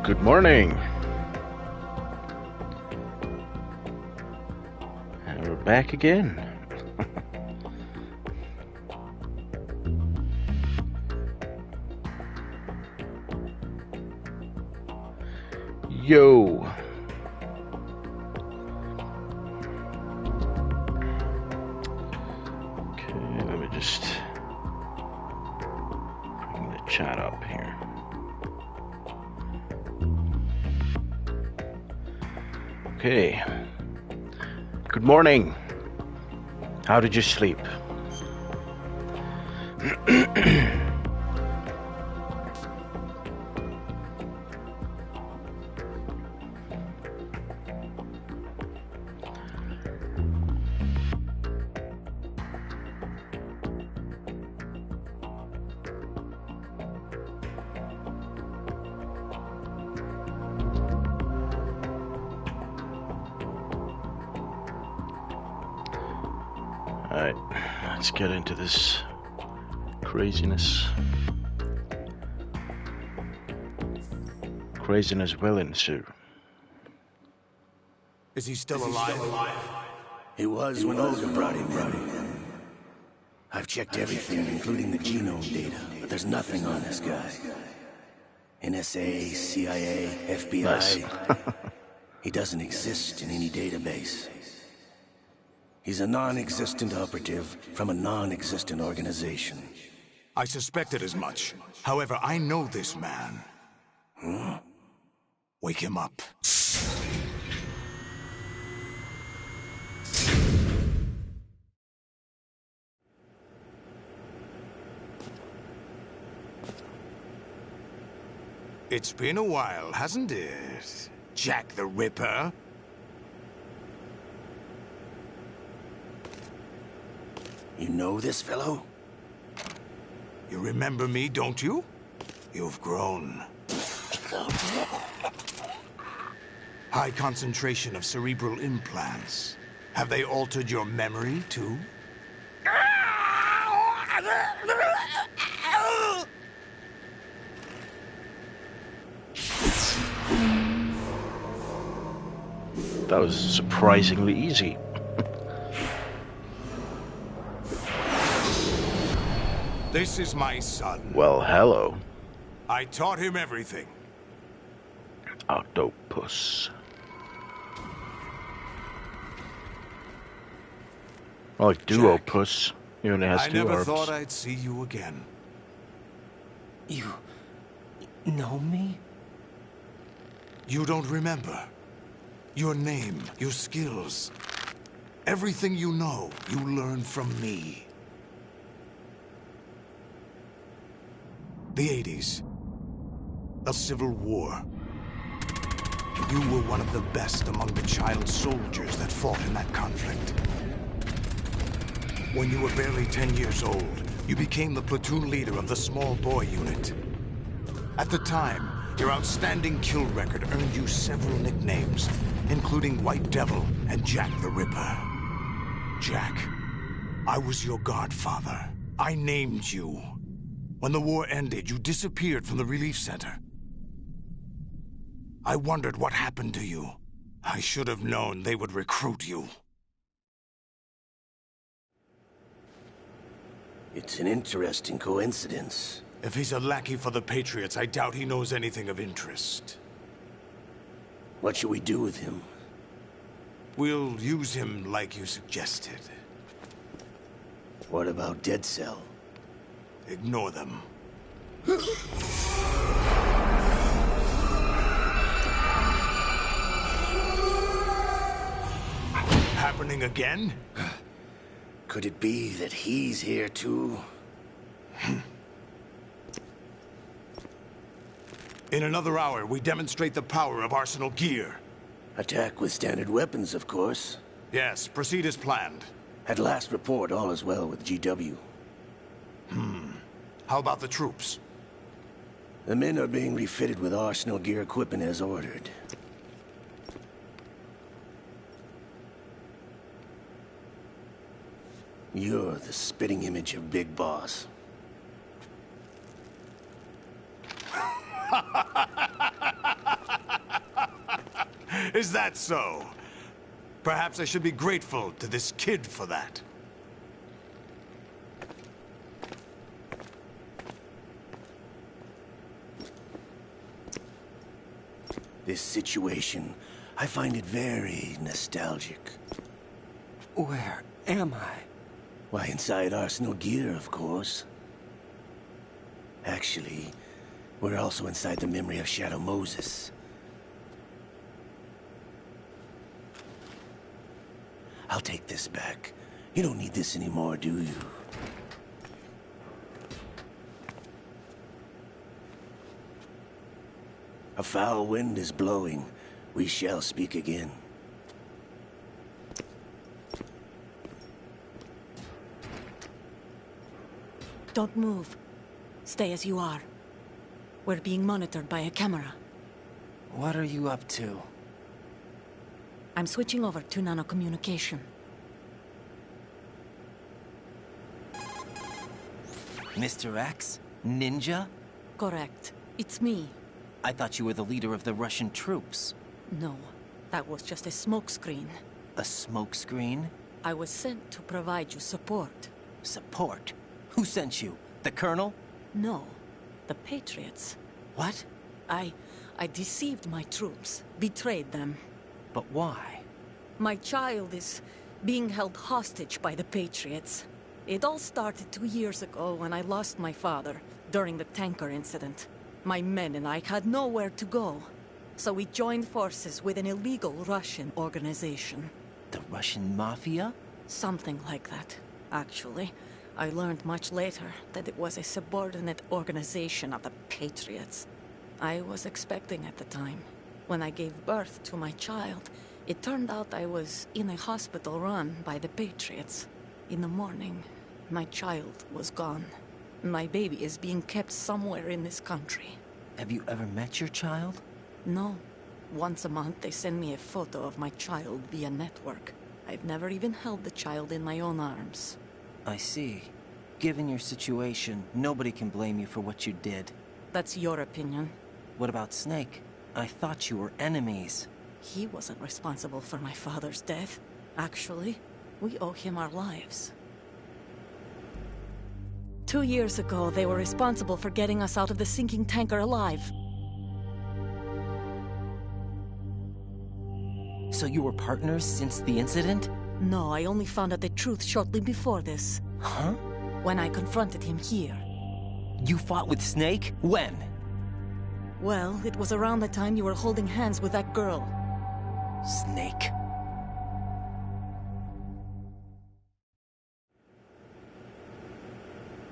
Good morning. And we're back again. Yo. Okay, let me just bring the chat up here. Okay. Good morning. How did you sleep? Alright, let's get into this craziness. Craziness will ensue. Is he still alive? He was when Olga brought him in. I've checked everything, including the genome data, but there's nothing on this guy. NSA, CIA, FBI. Nice. He doesn't exist in any database. He's a non-existent operative from a non-existent organization. I suspected as much. However, I know this man. Huh? Wake him up. It's been a while, hasn't it? Jack the Ripper? You know this fellow? You remember me, don't you? You've grown. High concentration of cerebral implants. Have they altered your memory, too? That was surprisingly easy. This is my son. Well, hello. I taught him everything. Octopus. I like Duopus. He only has I two never arms. thought I'd see you again. You know me? You don't remember. Your name, your skills. Everything you know, you learned from me. The 80s. A civil war. You were one of the best among the child soldiers that fought in that conflict. When you were barely 10 years old, you became the platoon leader of the small boy unit. At the time, your outstanding kill record earned you several nicknames, including White Devil and Jack the Ripper. Jack, I was your godfather. I named you. When the war ended, you disappeared from the relief center. I wondered what happened to you. I should have known they would recruit you. It's an interesting coincidence. If he's a lackey for the Patriots, I doubt he knows anything of interest. What should we do with him? We'll use him like you suggested. What about Dead Cell? Ignore them. Happening again? Could it be that he's here too? In another hour, we demonstrate the power of Arsenal gear. Attack with standard weapons, of course. Yes, proceed as planned. At last report, all is well with GW. How about the troops? The men are being refitted with Arsenal gear equipment as ordered. You're the spitting image of Big Boss. Is that so? Perhaps I should be grateful to this kid for that. This situation, I find it very nostalgic. Where am I? Why, inside Arsenal gear, of course. Actually, we're also inside the memory of Shadow Moses. I'll take this back. You don't need this anymore, do you? A foul wind is blowing. We shall speak again. Don't move. Stay as you are. We're being monitored by a camera. What are you up to? I'm switching over to nanocommunication. Mr. X? Ninja? Correct. It's me. I thought you were the leader of the Russian troops. No, that was just a smokescreen. A smokescreen? I was sent to provide you support. Support? Who sent you? The Colonel? No, the Patriots. What? I deceived my troops, betrayed them. But why? My child is being held hostage by the Patriots. It all started 2 years ago when I lost my father during the tanker incident. My men and I had nowhere to go, so we joined forces with an illegal Russian organization. The Russian Mafia? Something like that, actually. I learned much later that it was a subordinate organization of the Patriots. I was expecting at the time. When I gave birth to my child, it turned out I was in a hospital run by the Patriots. In the morning, my child was gone. My baby is being kept somewhere in this country. Have you ever met your child? No. Once a month, they send me a photo of my child via network. I've never even held the child in my own arms. I see. Given your situation, nobody can blame you for what you did. That's your opinion. What about Snake? I thought you were enemies. He wasn't responsible for my father's death. Actually, we owe him our lives. 2 years ago, they were responsible for getting us out of the sinking tanker alive. So you were partners since the incident? No, I only found out the truth shortly before this. Huh? When I confronted him here. You fought with Snake? When? Well, it was around the time you were holding hands with that girl. Snake.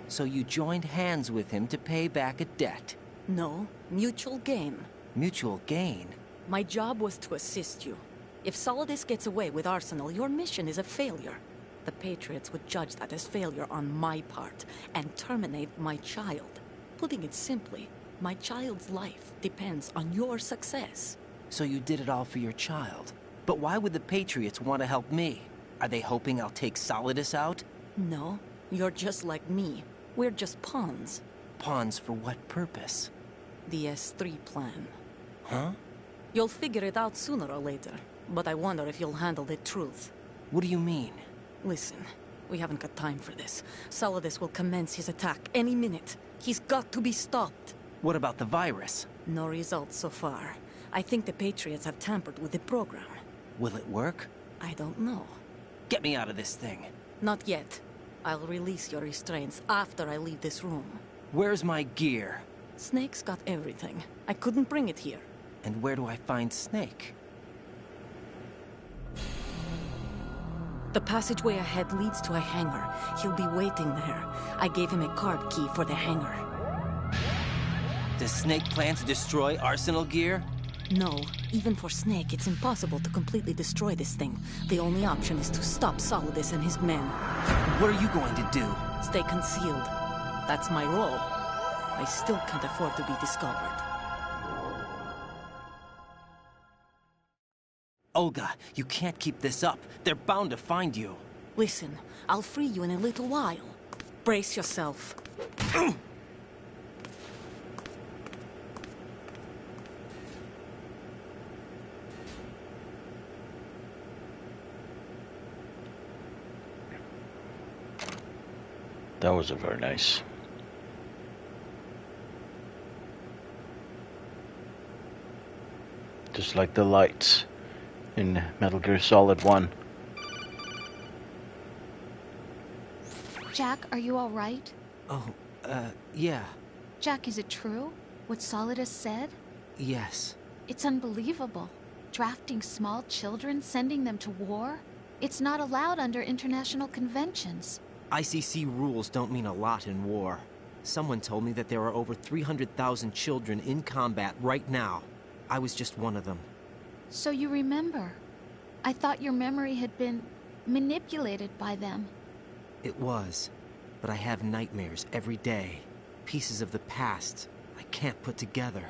So you joined hands with him to pay back a debt? No, mutual gain. Mutual gain? My job was to assist you. If Solidus gets away with Arsenal, your mission is a failure. The Patriots would judge that as failure on my part, and terminate my child. Putting it simply, my child's life depends on your success. So you did it all for your child. But why would the Patriots want to help me? Are they hoping I'll take Solidus out? No, you're just like me. We're just pawns. Pawns for what purpose? The S3 plan. Huh? You'll figure it out sooner or later, but I wonder if you'll handle the truth. What do you mean? Listen, we haven't got time for this. Solidus will commence his attack any minute. He's got to be stopped. What about the virus? No results so far. I think the Patriots have tampered with the program. Will it work? I don't know. Get me out of this thing. Not yet. I'll release your restraints after I leave this room. Where's my gear? Snake's got everything. I couldn't bring it here. And where do I find Snake? The passageway ahead leads to a hangar. He'll be waiting there. I gave him a card key for the hangar. Does Snake plan to destroy Arsenal gear? No. Even for Snake, it's impossible to completely destroy this thing. The only option is to stop Solidus and his men. What are you going to do? Stay concealed. That's my role. I still can't afford to be discovered. Olga, you can't keep this up. They're bound to find you. Listen, I'll free you in a little while. Brace yourself. That was a very nice. Just like the lights in Metal Gear Solid 1. Jack, are you all right? Oh, yeah. Jack, is it true? What Solidus said? Yes. It's unbelievable. Drafting small children, sending them to war? It's not allowed under international conventions. ICC rules don't mean a lot in war. Someone told me that there are over 300,000 children in combat right now. I was just one of them. So you remember. I thought your memory had been manipulated by them. It was. But I have nightmares every day. Pieces of the past I can't put together.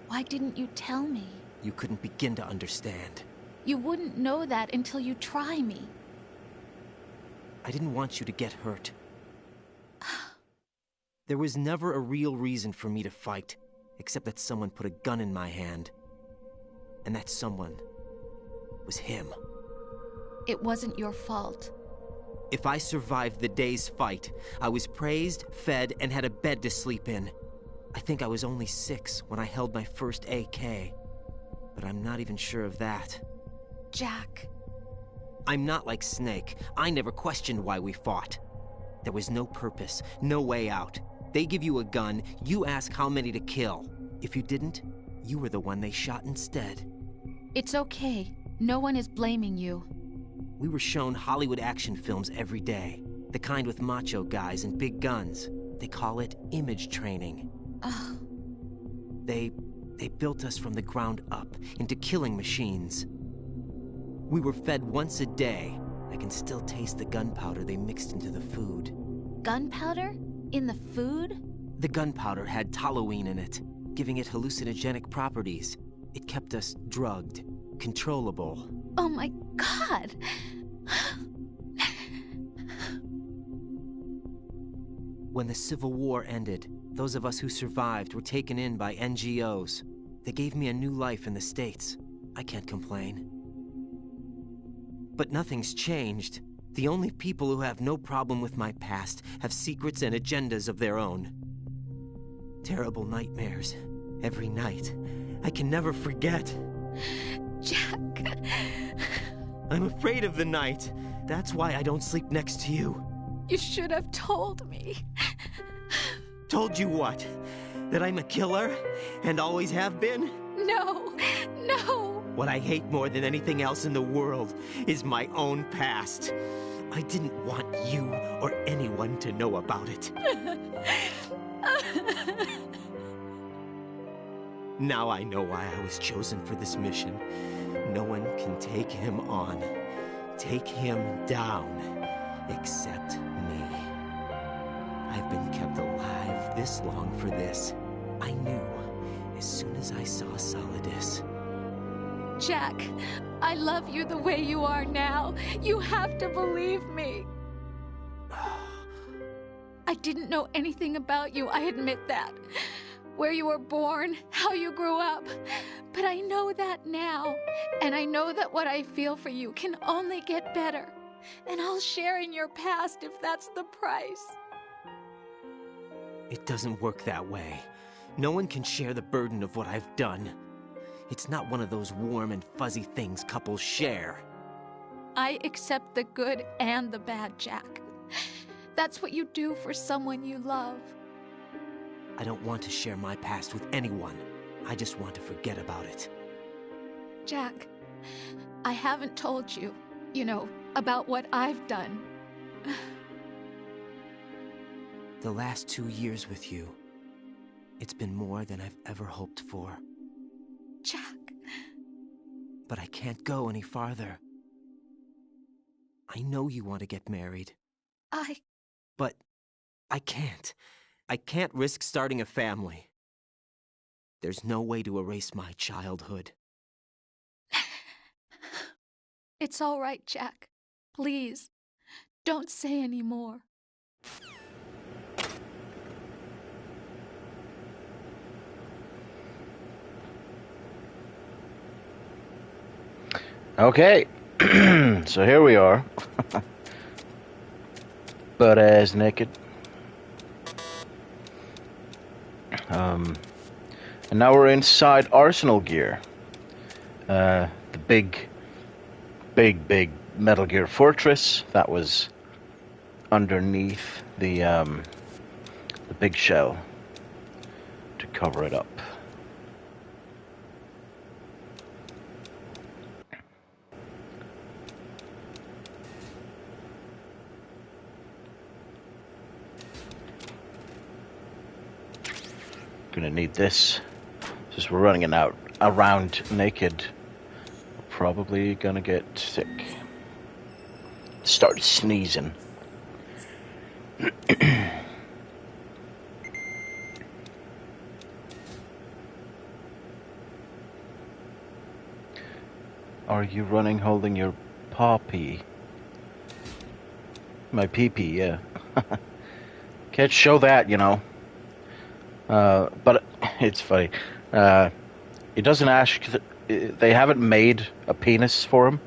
Why didn't you tell me? You couldn't begin to understand. You wouldn't know that until you try me. I didn't want you to get hurt. There was never a real reason for me to fight, except that someone put a gun in my hand. And that someone was him. It wasn't your fault. If I survived the day's fight, I was praised, fed, and had a bed to sleep in. I think I was only 6 when I held my first AK. But I'm not even sure of that. Jack. I'm not like Snake. I never questioned why we fought. There was no purpose, no way out. They give you a gun, you ask how many to kill. If you didn't, you were the one they shot instead. It's okay. No one is blaming you. We were shown Hollywood action films every day. The kind with macho guys and big guns. They call it image training. Ugh. They built us from the ground up into killing machines. We were fed once a day. I can still taste the gunpowder they mixed into the food. Gunpowder? In the food? The gunpowder had toluene in it, giving it hallucinogenic properties. It kept us drugged, controllable. Oh my God! When the Civil War ended, those of us who survived were taken in by NGOs. They gave me a new life in the States. I can't complain. But nothing's changed. The only people who have no problem with my past have secrets and agendas of their own. Terrible nightmares. Every night. I can never forget. Jack. I'm afraid of the night. That's why I don't sleep next to you. You should have told me. Told you what? That I'm a killer? And always have been? No, no. What I hate more than anything else in the world is my own past. I didn't want you or anyone to know about it. Now I know why I was chosen for this mission. No one can take him on, take him down, except me. I've been kept alive this long for this. I knew as soon as I saw Solidus. Jack, I love you the way you are now. You have to believe me. I didn't know anything about you, I admit that. Where you were born, how you grew up. But I know that now. And I know that what I feel for you can only get better. And I'll share in your past if that's the price. It doesn't work that way. No one can share the burden of what I've done. It's not one of those warm and fuzzy things couples share. I accept the good and the bad, Jack. That's what you do for someone you love. I don't want to share my past with anyone. I just want to forget about it. Jack, I haven't told you, about what I've done. The last 2 years with you, it's been more than I've ever hoped for. Jack. But I can't go any farther. I know you want to get married. But I can't. I can't risk starting a family. There's no way to erase my childhood. It's all right, Jack. Please, don't say any more. Okay, so here we are. butt ass naked. And now we're inside Arsenal Gear. The big Metal Gear Fortress that was underneath the big shell to cover it up. Gonna need this since we're running out around naked. We're probably gonna get sick. Start sneezing. Are you running holding your paw-pee? My pee-pee, yeah. Can't show that, you know. But it's funny. He doesn't ask. They haven't made a penis for him,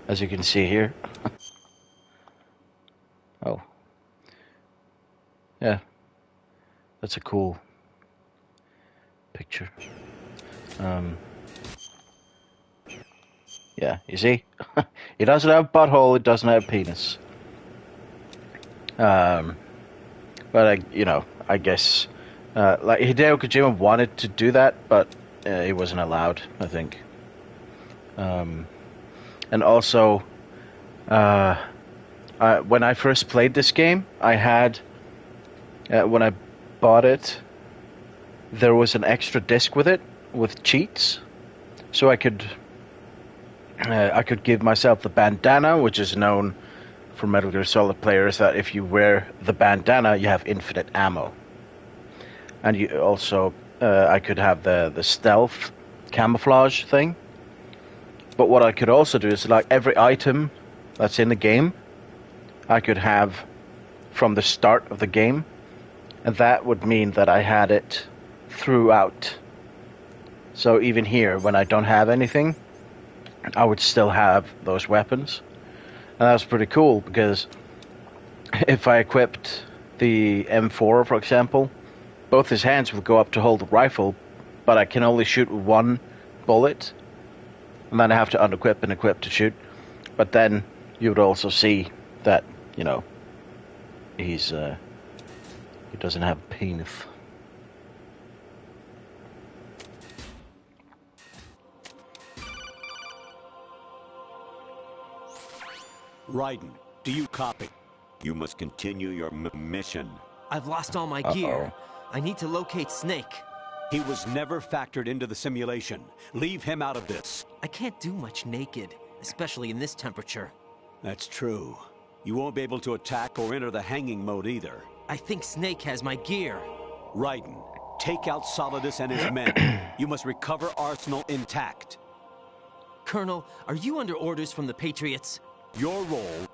as you can see here. Oh, yeah, that's a cool picture. Yeah, you see, he doesn't have a butthole. It doesn't have a penis. But I guess, like Hideo Kojima wanted to do that, but he wasn't allowed, I think. And also, when I first played this game, I had, when I bought it, there was an extra disc with it, with cheats, so I could give myself the bandana, which is known for Metal Gear Solid players that if you wear the bandana, you have infinite ammo. And you also, I could have the stealth camouflage thing. But what I could also do is, like, every item that's in the game, I could have from the start of the game. And that would mean that I had it throughout. So even here, when I don't have anything, I would still have those weapons. And that was pretty cool, because if I equipped the M4, for example, both his hands would go up to hold the rifle, but I can only shoot with one bullet, and then I have to unequip and equip to shoot. But then you would also see that, you know, he doesn't have a penis. Raiden, do you copy? You must continue your mission. I've lost all my gear. I need to locate Snake. He was never factored into the simulation. Leave him out of this. I can't do much naked, especially in this temperature. That's true. You won't be able to attack or enter the hanging mode either. I think Snake has my gear. Raiden, take out Solidus and his men. You must recover Arsenal intact. Colonel, are you under orders from the Patriots? Your role,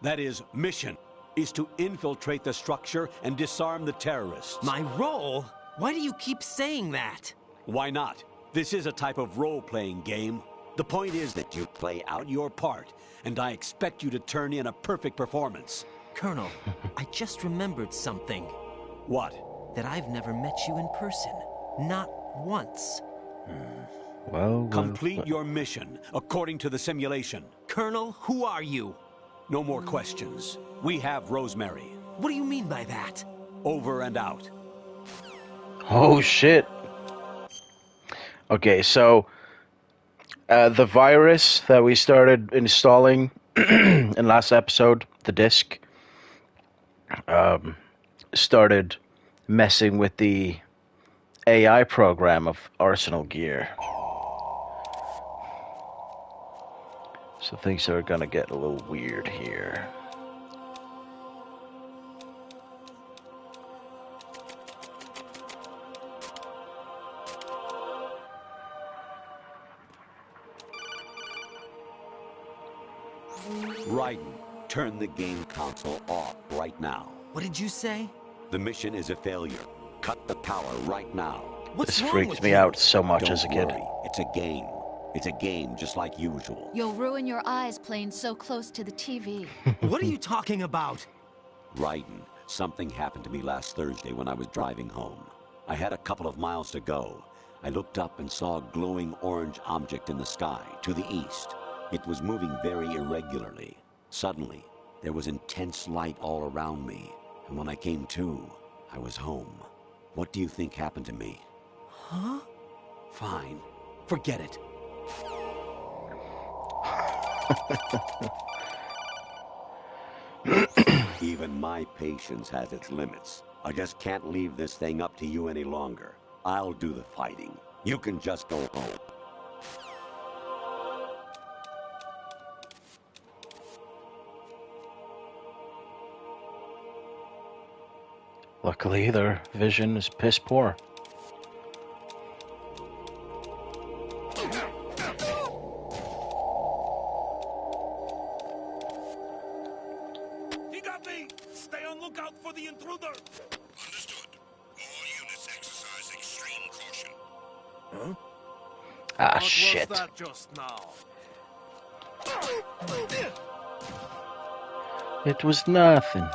that is, mission, is to infiltrate the structure and disarm the terrorists. My role? Why do you keep saying that? Why not? This is a type of role-playing game. The point is that you play out your part, and I expect you to turn in a perfect performance. Colonel, I just remembered something. What? That I've never met you in person. Not once. Well, Complete your mission, according to the simulation. Colonel, who are you? No more questions. We have Rosemary. What do you mean by that? Over and out. Oh shit. Okay, so the virus that we started installing in last episode, the disk, started messing with the AI program of Arsenal Gear. So things are gonna get a little weird here. Raiden, turn the game console off right now. What did you say? The mission is a failure. Cut the power right now. What's This wrong freaked with me you? out so much Don't as a kid. worry, it's a game. It's a game just like usual. You'll ruin your eyes playing so close to the TV. What are you talking about? Raiden, something happened to me last Thursday when I was driving home. I had a couple of miles to go. I looked up and saw a glowing orange object in the sky, to the east. It was moving very irregularly. Suddenly, there was intense light all around me, and when I came to, I was home. What do you think happened to me? Huh? Fine. Forget it. Even my patience has its limits. I just can't leave this thing up to you any longer. I'll do the fighting. You can just go home. Luckily, their vision is piss poor. He got me! Stay on lookout for the intruder! Understood. All units exercise extreme caution. Huh? Ah, What shit. was that just now? It was nothing.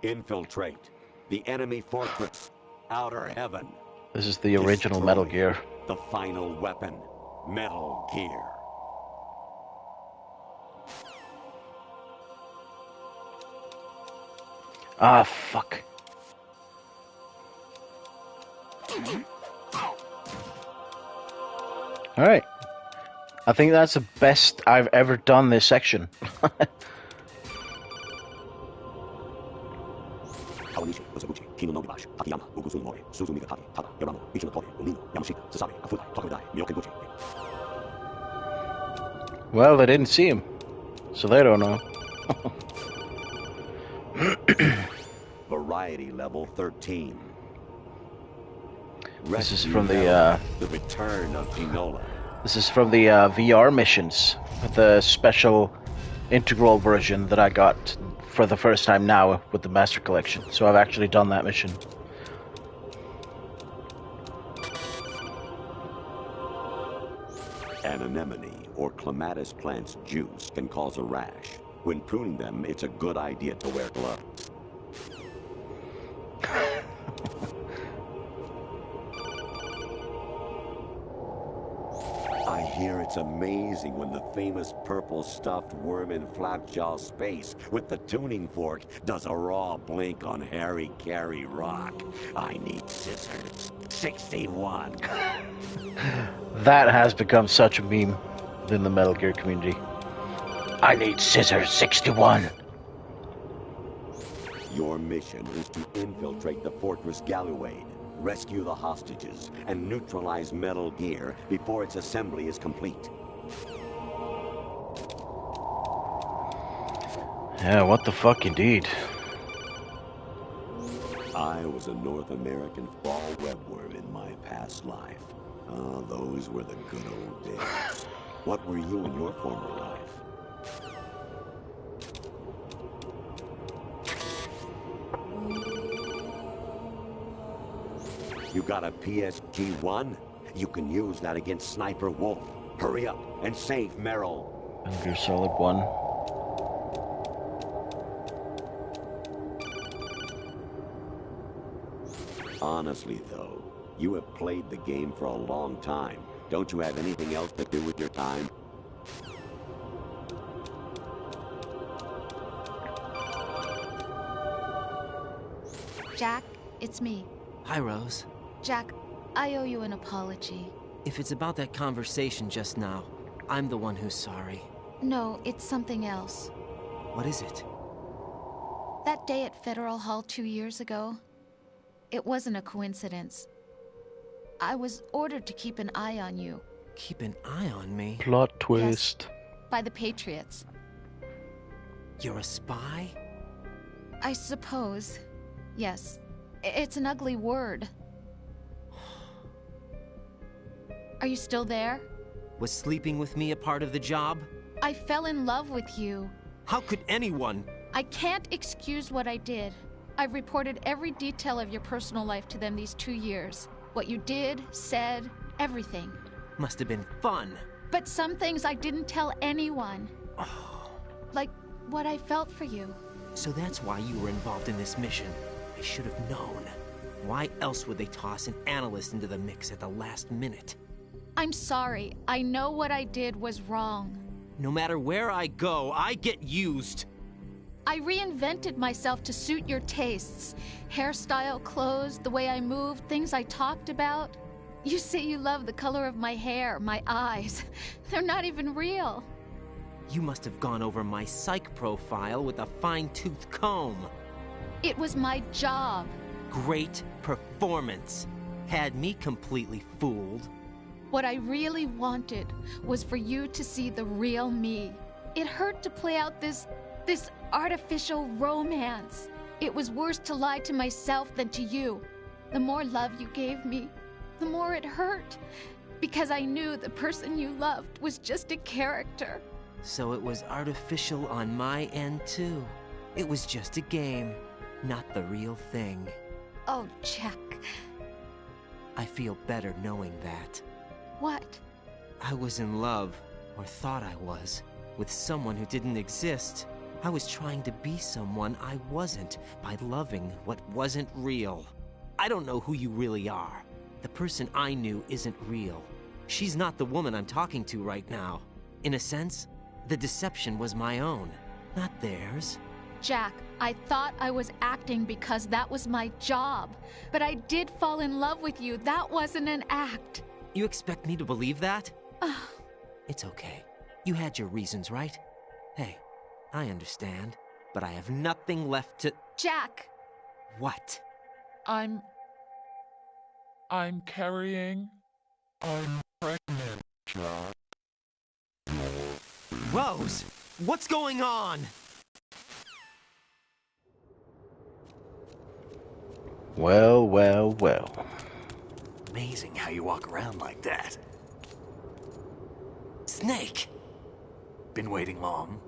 Infiltrate. The enemy fortress. Outer heaven. This is the original Destroy Metal Gear. The final weapon. Metal Gear. Ah, fuck. Alright. I think that's the best I've ever done this section. Well, they didn't see him, so they don't know. Variety level 13. This is Rescue from the Metal, the return of Ginola. This is from the VR missions, the special integral version that I got for the first time now with the Master Collection. So I've actually done that mission. An anemone or clematis plant's juice can cause a rash. When pruning them, it's a good idea to wear gloves. I hear it's amazing when the famous purple stuffed worm in Flapjaw Space with the tuning fork does a raw blink on Harry Carey Rock. I need scissors. 61. That has become such a meme in the Metal Gear community. I need scissors 61. Your mission is to infiltrate the Fortress Galluade, rescue the hostages, and neutralize Metal Gear before its assembly is complete. Yeah, what the fuck indeed. I was a North American fall webworm in my past life. Oh, those were the good old days. What were you in your former life? You got a PSG-1? You can use that against Sniper Wolf. Hurry up and save Meryl. Metal Gear Solid 1. Honestly, though, you have played the game for a long time. Don't you have anything else to do with your time? Jack, it's me. Hi, Rose. Jack, I owe you an apology. If it's about that conversation just now, I'm the one who's sorry. No, it's something else. What is it? That day at Federal Hall 2 years ago, it wasn't a coincidence. I was ordered to keep an eye on you. Keep an eye on me? Plot twist. By the Patriots. You're a spy? I suppose. Yes. It's an ugly word. Are you still there? Was sleeping with me a part of the job? I fell in love with you. How could anyone? I can't excuse what I did. I've reported every detail of your personal life to them these 2 years. What you did, said, everything. Must have been fun. But some things I didn't tell anyone. Like what I felt for you. So that's why you were involved in this mission. I should have known. Why else would they toss an analyst into the mix at the last minute? I'm sorry. I know what I did was wrong. No matter where I go, I get used. I reinvented myself to suit your tastes. Hairstyle, clothes, the way I moved, things I talked about. You say you love the color of my hair, my eyes. They're not even real. You must have gone over my psych profile with a fine-tooth comb. It was my job. Great performance. Had me completely fooled. What I really wanted was for you to see the real me. It hurt to play out this artificial romance. It was worse to lie to myself than to you. The more love you gave me, the more it hurt. Because I knew the person you loved was just a character. So it was artificial on my end, too. It was just a game, not the real thing. Oh, Jack. I feel better knowing that. What? I was in love, or thought I was, with someone who didn't exist. I was trying to be someone I wasn't by loving what wasn't real. I don't know who you really are. The person I knew isn't real. She's not the woman I'm talking to right now. In a sense, the deception was my own, not theirs. Jack, I thought I was acting because that was my job. But I did fall in love with you. That wasn't an act. You expect me to believe that? It's okay. You had your reasons, right? Hey, I understand, but I have nothing left to... Jack! What? I'm carrying... I'm pregnant, Jack. Rose, what's going on? Well, well, well. Amazing how you walk around like that. Snake! Been waiting long?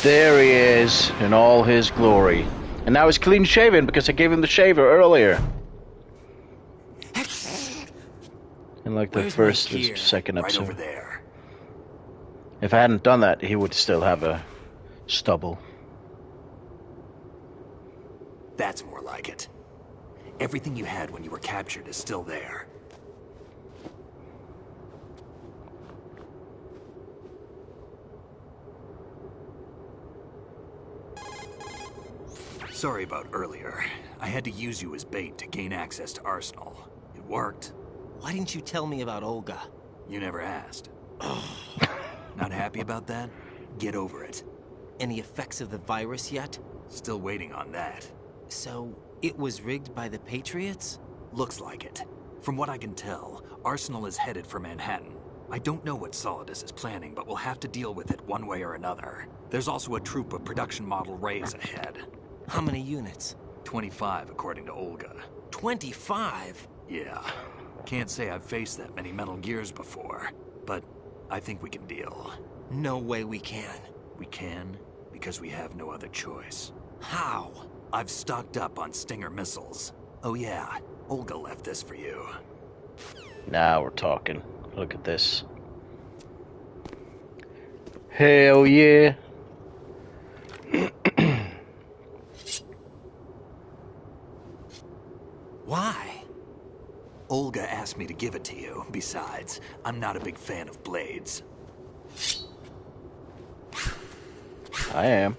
There he is, in all his glory. And now he's clean shaven because I gave him the shaver earlier. In like the first or second episode. Right over there. If I hadn't done that, he would still have a stubble. That's more like it. Everything you had when you were captured is still there. Sorry about earlier. I had to use you as bait to gain access to Arsenal. It worked. Why didn't you tell me about Olga? You never asked. Not happy about that? Get over it. Any effects of the virus yet? Still waiting on that. So, it was rigged by the Patriots? Looks like it. From what I can tell, Arsenal is headed for Manhattan. I don't know what Solidus is planning, but we'll have to deal with it one way or another. There's also a troop of production model Rays ahead. How many units? 25, according to Olga. 25? Yeah. Can't say I've faced that many Metal Gears before, but I think we can deal. No way we can. We can, because we have no other choice. How? I've stocked up on Stinger missiles. Oh yeah, Olga left this for you. Now we're talking. Look at this. Hell yeah. Why? Olga asked me to give it to you. Besides, I'm not a big fan of blades. I am.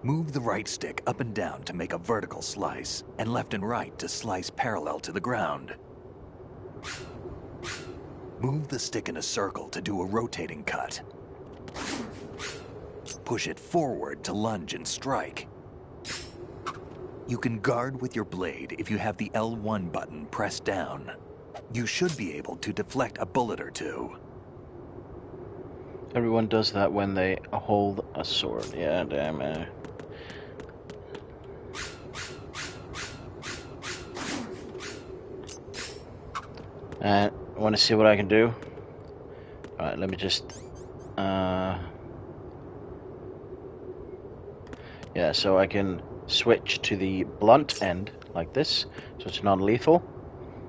Move the right stick up and down to make a vertical slice, and left and right to slice parallel to the ground. Move the stick in a circle to do a rotating cut. Push it forward to lunge and strike. You can guard with your blade if you have the L1 button pressed down. You should be able to deflect a bullet or two. Everyone does that when they hold a sword. Yeah, damn it. And want to see what I can do? Alright, let me just... yeah, so I can switch to the blunt end, like this, so it's non-lethal.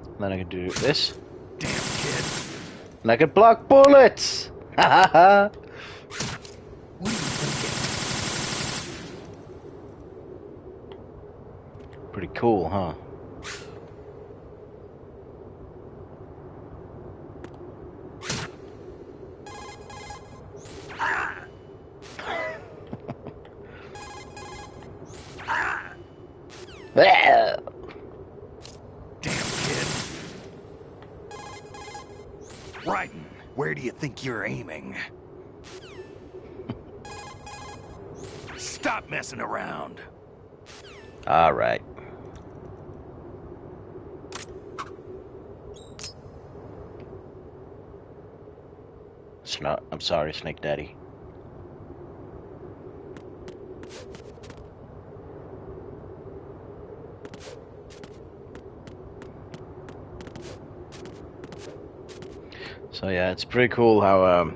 And then I can do this. Damn kid. And I can block bullets! Ha ha ha! What are you thinking? Pretty cool, huh? Damn kid. Raiden, where do you think you're aiming? Stop messing around. Alright. I'm sorry, Snake Daddy. So yeah, it's pretty cool how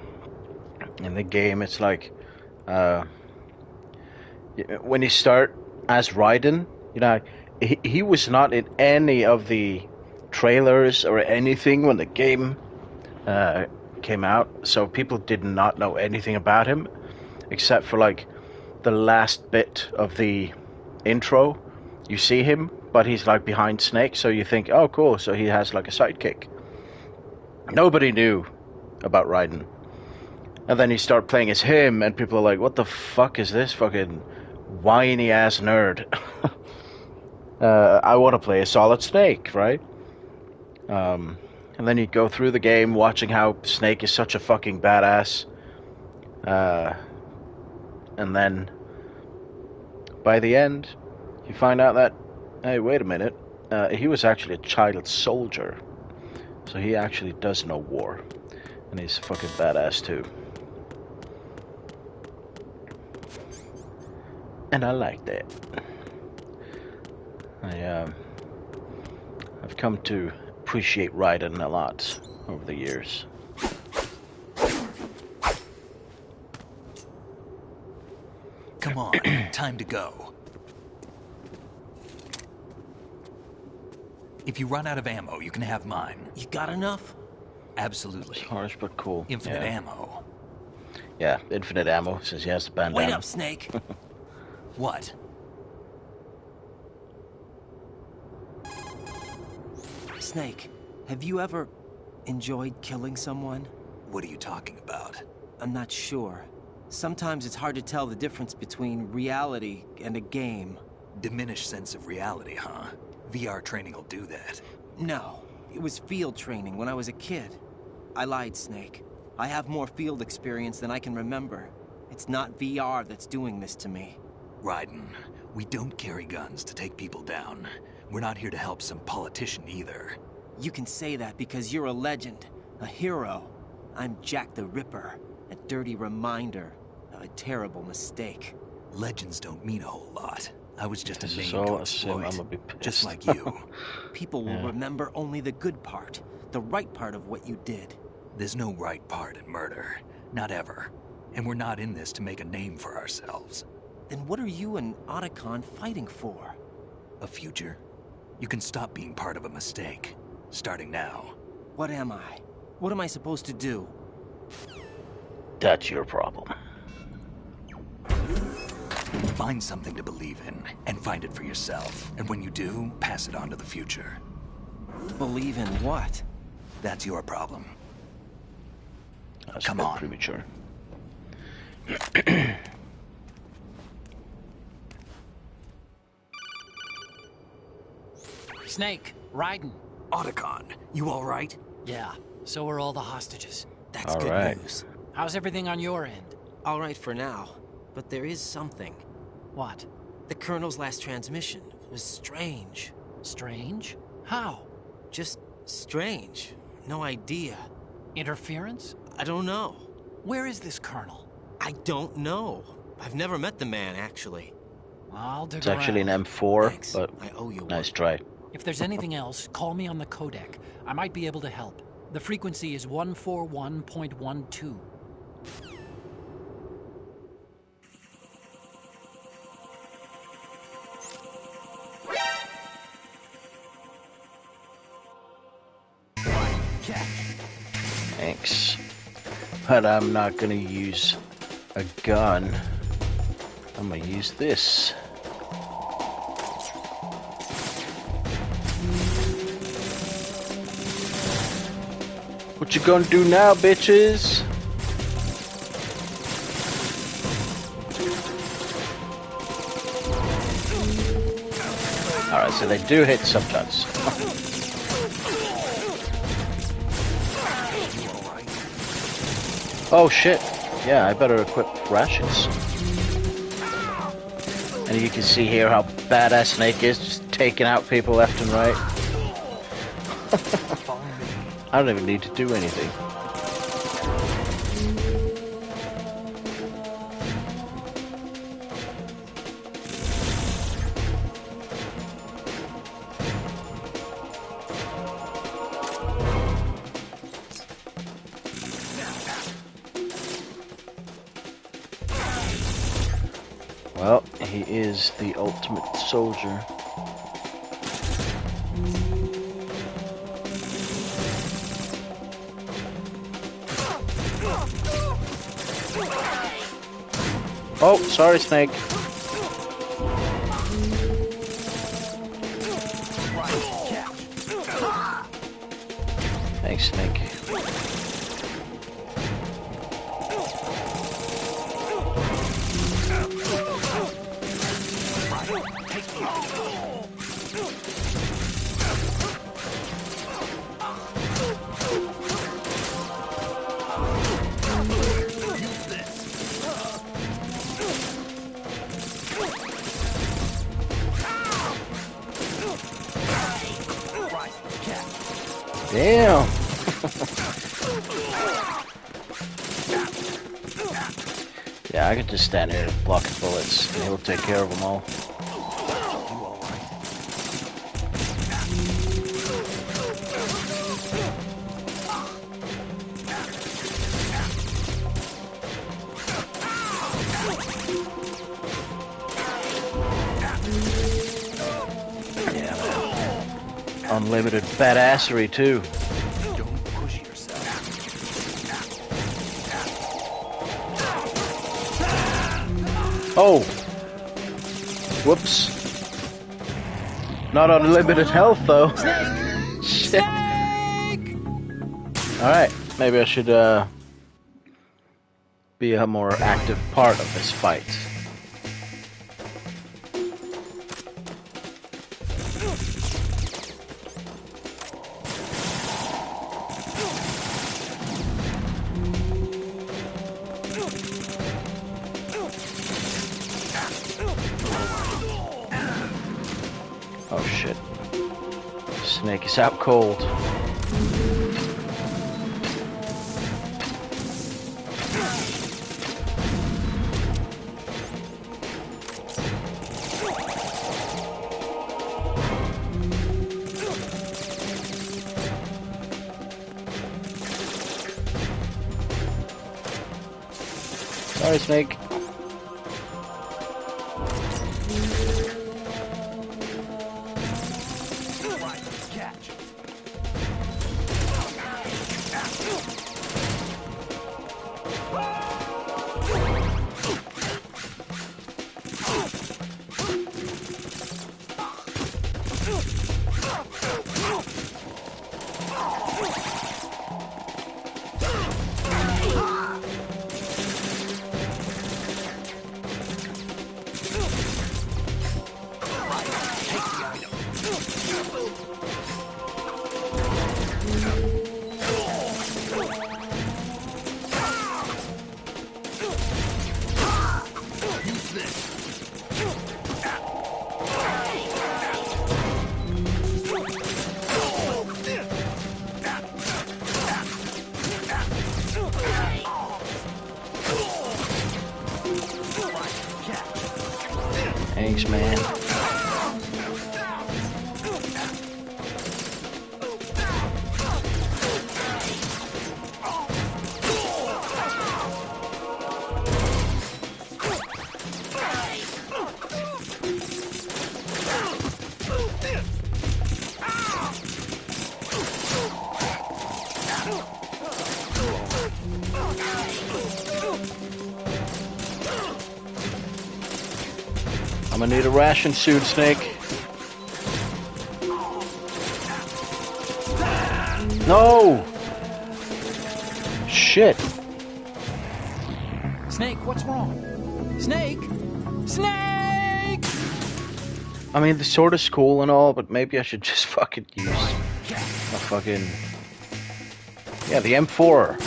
in the game it's like when you start as Raiden, you know, he was not in any of the trailers or anything when the game came out, so people did not know anything about him except for like the last bit of the intro. You see him, but he's like behind Snake, so you think, oh cool, so he has like a sidekick. Nobody knew about Raiden. And then you start playing as him, and people are like, what the fuck is this fucking whiny ass nerd? I want to play a Solid Snake, right? And then you go through the game watching how Snake is such a fucking badass. And then by the end, you find out that, hey, wait a minute, he was actually a child soldier. So he actually does know war. And he's fucking badass too. And I like that. I've come to appreciate Raiden a lot over the years. Come on, time to go. If you run out of ammo, you can have mine. You got enough? Absolutely. It's harsh but cool. Infinite ammo. Yeah, infinite ammo, since he has the bandana. Wait up, Snake. What? Snake, have you ever enjoyed killing someone? What are you talking about? I'm not sure. Sometimes it's hard to tell the difference between reality and a game. Diminished sense of reality, huh? VR training will do that. No, it was field training when I was a kid. I lied, Snake. I have more field experience than I can remember. It's not VR that's doing this to me. Raiden, we don't carry guns to take people down. We're not here to help some politician either. You can say that because you're a legend, a hero. I'm Jack the Ripper, a dirty reminder of a terrible mistake. Legends don't mean a whole lot. I was just This a is name all to a sim, exploit, I'ma be pissed. just like you. People will remember only the good part, the right part of what you did. There's no right part in murder. Not ever. And we're not in this to make a name for ourselves. Then what are you and Otacon fighting for? A future? You can stop being part of a mistake. Starting now. What am I? What am I supposed to do? That's your problem. Find something to believe in, and find it for yourself. And when you do, pass it on to the future. Believe in what? That's your problem. That's Come a bit on. premature. Snake, Raiden. Otacon, you all right? Yeah, so are all the hostages. That's All good right. news. How's everything on your end? All right for now, but there is something. What? The Colonel's last transmission was strange. Strange? How? Just strange. No idea. Interference? I don't know. Where is this colonel? I don't know. I've never met the man, actually. I'll dig It's actually an around. M4, Thanks. but I owe you nice one. try. If there's anything else, call me on the codec. I might be able to help. The frequency is 141.12. Thanks. But I'm not gonna use a gun. I'm gonna use this. What you gonna do now, bitches? Alright, so they do hit sometimes. Oh shit. Yeah, I better equip rations. And you can see here how badass Snake is, just taking out people left and right. I don't even need to do anything. Well, he is the ultimate soldier. Oh, sorry, Snake. Thanks, Snake. Damn. Yeah, I could just stand here and block his bullets, and he'll take care of them all. Yeah, man. Unlimited badassery too. Don't push yourself. Oh! Whoops. Not unlimited health though. Shit. Alright, maybe I should be a more active part of this fight. Oh shit. Snake is out cold. Sorry, Snake. Thanks, man. gonna need a ration soon, Snake. No! Shit. Snake, what's wrong? Snake! Snake! I mean, the sword is cool and all, but maybe I should just fucking use a fucking... Yeah, the M4.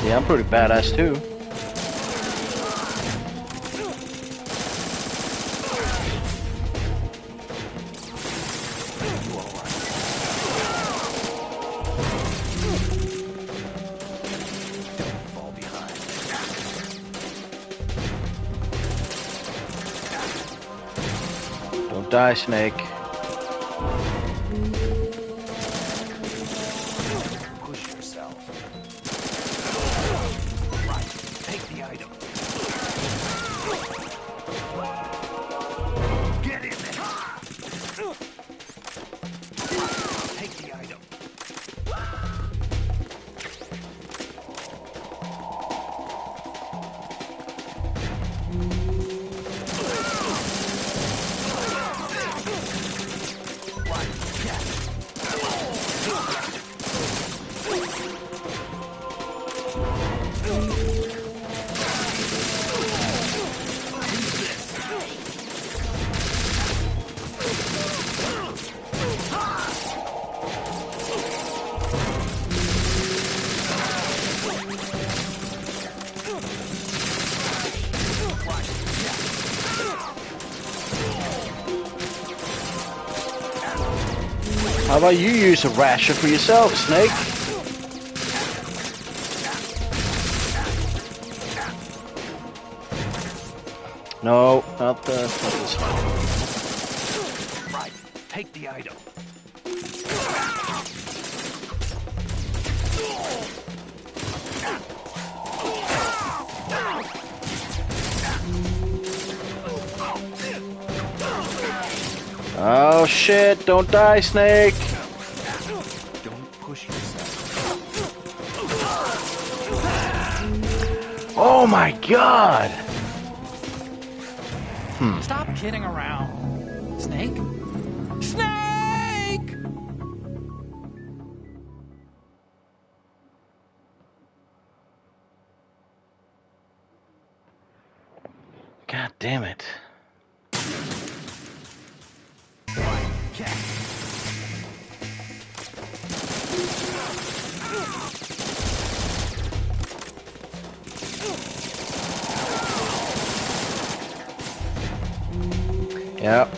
See, I'm pretty badass too. Don't die, Snake. Push yourself. Right. Take the item. Get in there. Take the item. How about you use a rasher for yourself, Snake? No, not this one. Right. Take the item. Oh shit, don't die, Snake! Don't push yourself. Oh my god! Stop kidding around. Snake? Snake! God damn it. Yep.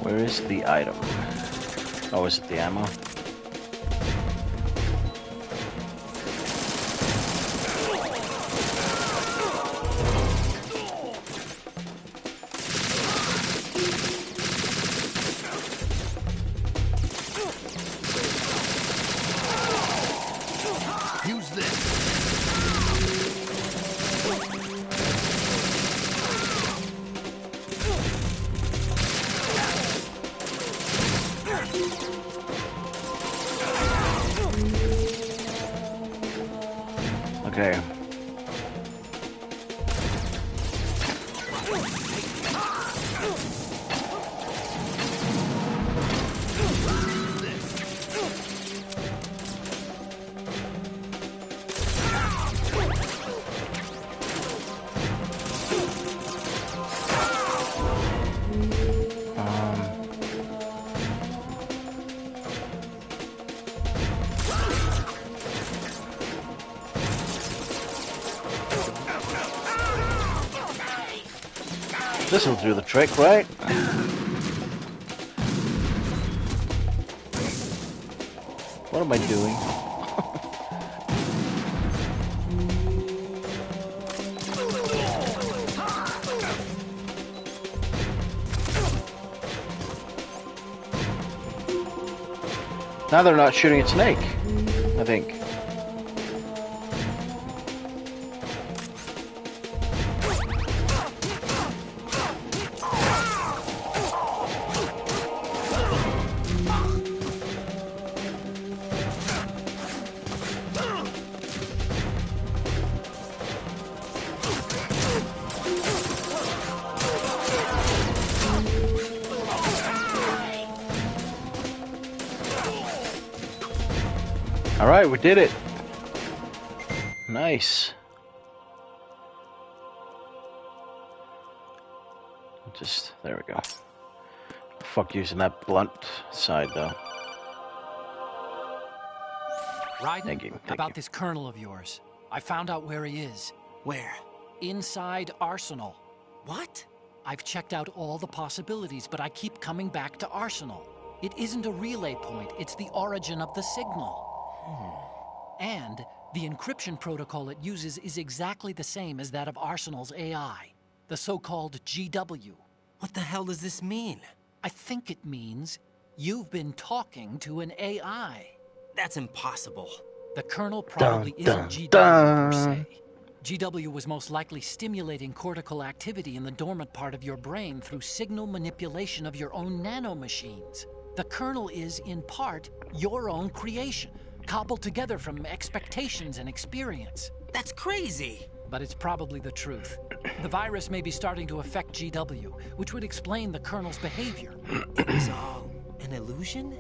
Where is the item? Oh, is it the ammo? Use this. Okay. This'll do the trick, right? What am I doing? Now they're not shooting at Snake, I think. Alright, we did it. Nice. Just, there we go. Fuck using that blunt side though. Right? Thank you. About this colonel of yours. I found out where he is. Where? Inside Arsenal. What? I've checked out all the possibilities, but I keep coming back to Arsenal. It isn't a relay point, it's the origin of the signal. And the encryption protocol it uses is exactly the same as that of Arsenal's AI, the so-called GW. What the hell does this mean? I think it means you've been talking to an AI. That's impossible. The Colonel probably Dun, isn't dun, GW per dun. se. GW was most likely stimulating cortical activity in the dormant part of your brain through signal manipulation of your own nanomachines. The Colonel is, in part, your own creation, cobbled together from expectations and experience. That's crazy. But it's probably the truth. The virus may be starting to affect GW, which would explain the Colonel's behavior. It was all an illusion?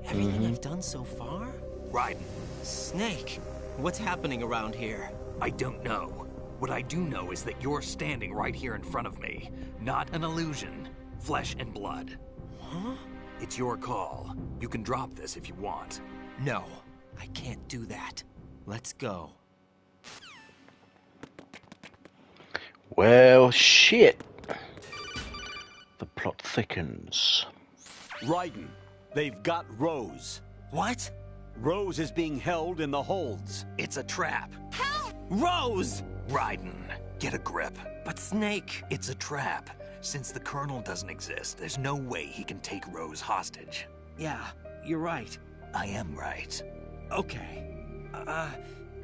Everything I've done so far? Right. Snake, what's happening around here? I don't know. What I do know is that you're standing right here in front of me. Not an illusion. Flesh and blood. Huh? It's your call. You can drop this if you want. No, I can't do that. Let's go. Well, shit. The plot thickens. Raiden, they've got Rose. What? Rose is being held in the holds. It's a trap. Rose! Raiden, get a grip. But Snake... It's a trap. Since the Colonel doesn't exist, there's no way he can take Rose hostage. Yeah, you're right. I am right. Okay.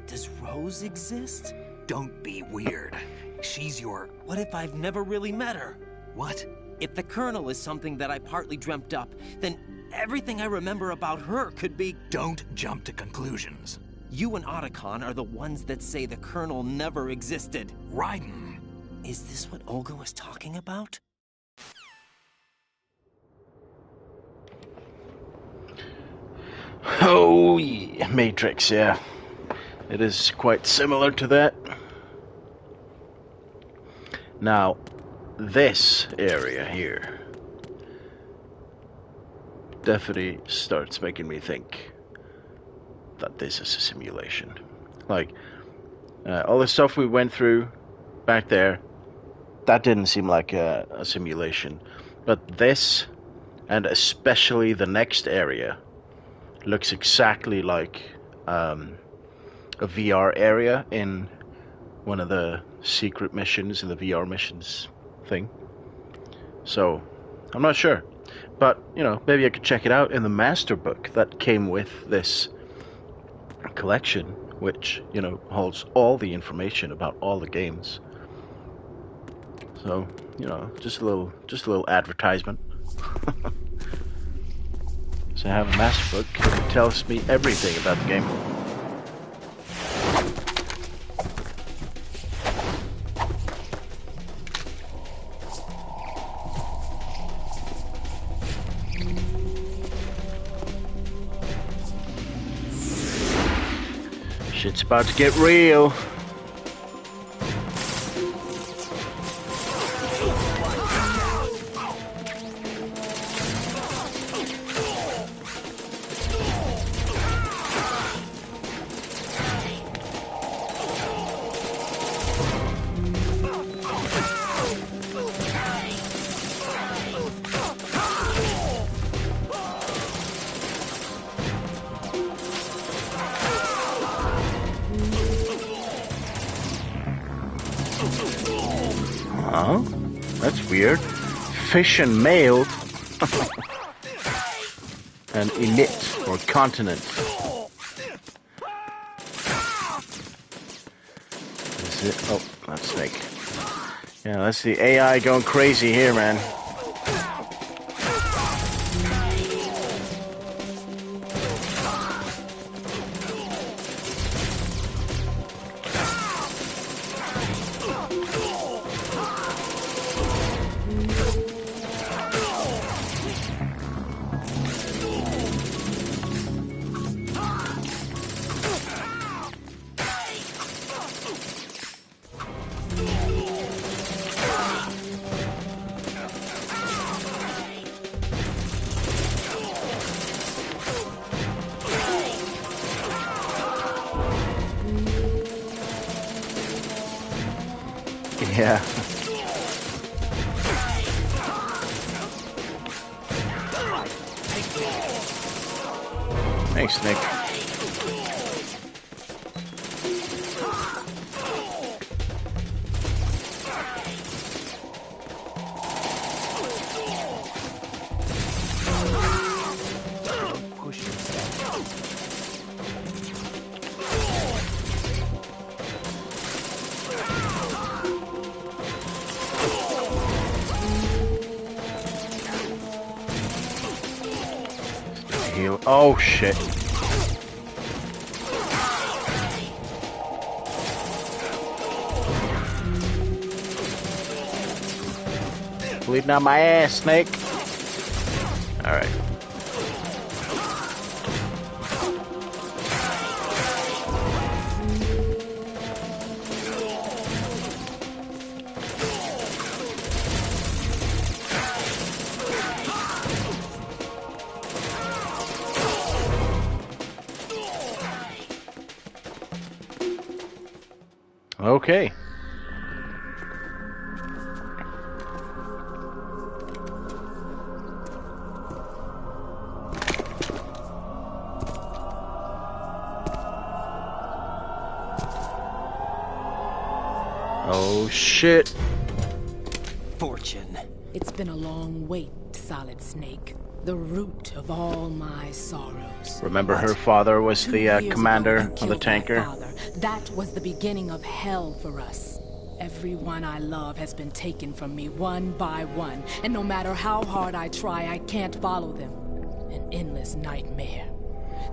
Does Rose exist? Don't be weird. She's your... What if I've never really met her? What? If the Colonel is something that I partly dreamt up, then everything I remember about her could be... Don't jump to conclusions. You and Otacon are the ones that say the Colonel never existed. Raiden. Is this what Olga was talking about? Oh, yeah. Matrix, yeah. It is quite similar to that. Now, this area here definitely starts making me think that this is a simulation. Like, all the stuff we went through back there, that didn't seem like a simulation. But this, and especially the next area, looks exactly like a VR area in one of the secret missions in the VR missions thing. So, I'm not sure. But, you know, maybe I could check it out in the master book that came with this collection, which, you know, holds all the information about all the games. So, you know, just a little advertisement. So I have a master book that tells me everything about the game. Shit's about to get real. weird. Fission mailed. And emit, or continent. Is it? Oh, that's Snake. Yeah, that's the AI going crazy here, man. Yeah. Thanks, Nick. Heal. Oh shit. Bleeding out my ass, Snake. Alright. Okay. Oh shit. Fortune. It's been a long wait, Solid Snake. The root of all my sorrows. Remember her father was the commander of the tanker? That was the beginning of hell for us. Everyone I love has been taken from me one by one, and no matter how hard I try, I can't follow them. An endless nightmare.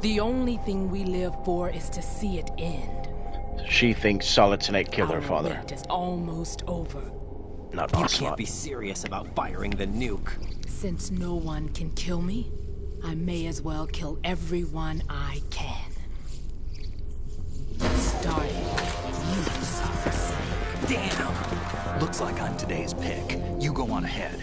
The only thing we live for is to see it end. She thinks Solid Snake killed her father. Our wait is almost over. Not You Ocelot. can't be serious about firing the nuke. Since no one can kill me, I may as well kill everyone I can. Starting you, Solid Snake. Damn! Looks like I'm today's pick. You go on ahead.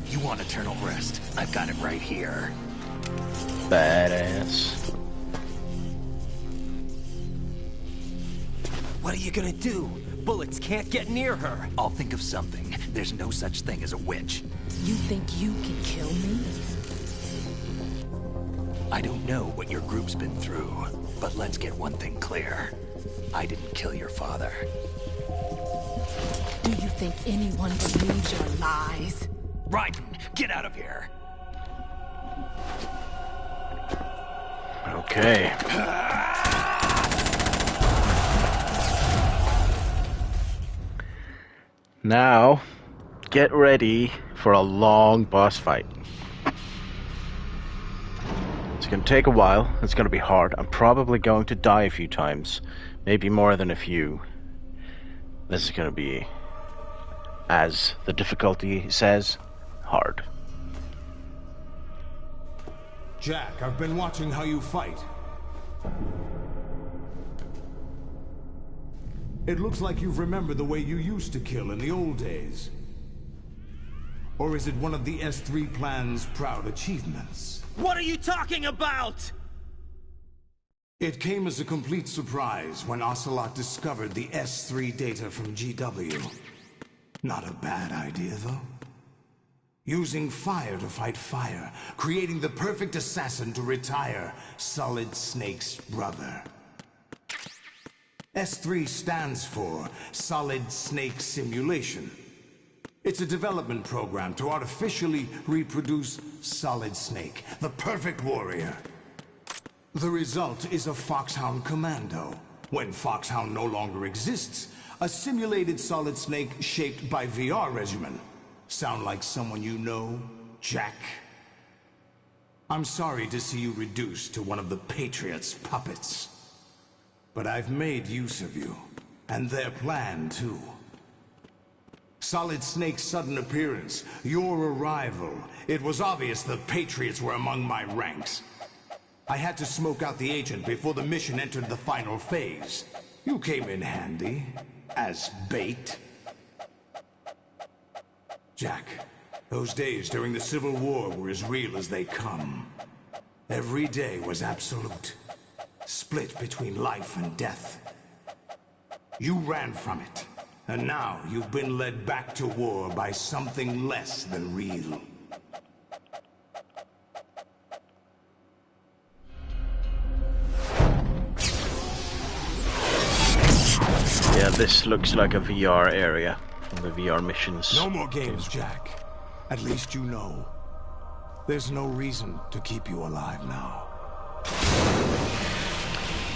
You want eternal rest? I've got it right here. Badass. What are you gonna do? Bullets can't get near her. I'll think of something. There's no such thing as a witch. You think you can kill me? I don't know what your group's been through, but let's get one thing clear. I didn't kill your father. Do you think anyone believes your lies? Raiden, get out of here! Okay. Now, get ready for a long boss fight. It's going to take a while. It's going to be hard. I'm probably going to die a few times. Maybe more than a few. This is going to be, as the difficulty says, hard. Jack, I've been watching how you fight. It looks like you've remembered the way you used to kill in the old days. Or is it one of the S3 plan's proud achievements? What are you talking about? It came as a complete surprise when Ocelot discovered the S3 data from GW. Not a bad idea, though. Using fire to fight fire, creating the perfect assassin to retire Solid Snake's brother. S3 stands for Solid Snake Simulation. It's a development program to artificially reproduce Solid Snake, the perfect warrior. The result is a Foxhound Commando. When Foxhound no longer exists, a simulated Solid Snake shaped by VR regimen. Sound like someone you know, Jack? I'm sorry to see you reduced to one of the Patriots' puppets. But I've made use of you, and their plan too. Solid Snake's sudden appearance, your arrival. It was obvious the Patriots were among my ranks. I had to smoke out the agent before the mission entered the final phase. You came in handy, as bait. Jack, those days during the Civil War were as real as they come. Every day was absolute, split between life and death. You ran from it, and now you've been led back to war by something less than real. Yeah, this looks like a VR area from the VR missions. No more games, Jack. At least you know. There's no reason to keep you alive now.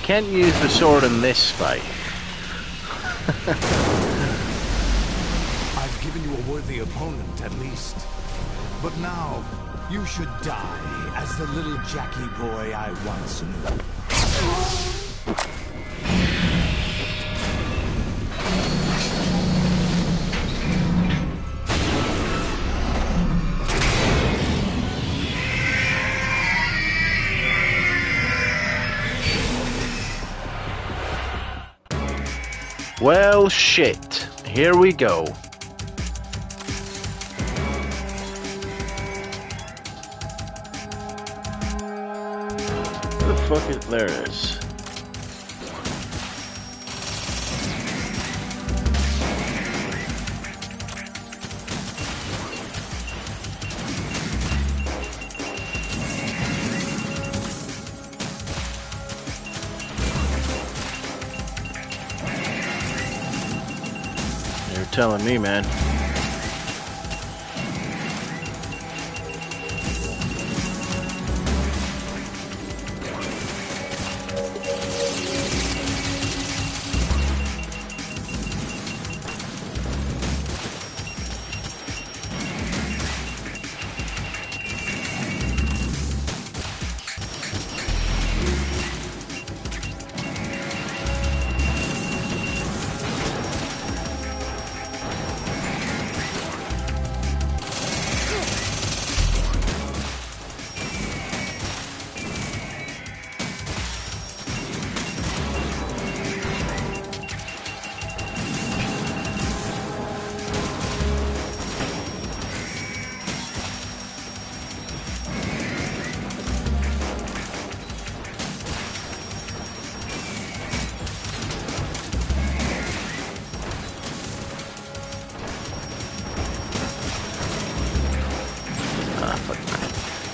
Can't use the sword in this fight. I've given you a worthy opponent, at least. But now, you should die as the little Jackie boy I once knew. Well, shit. Here we go. Where the fuck is... There it is. Telling me, man.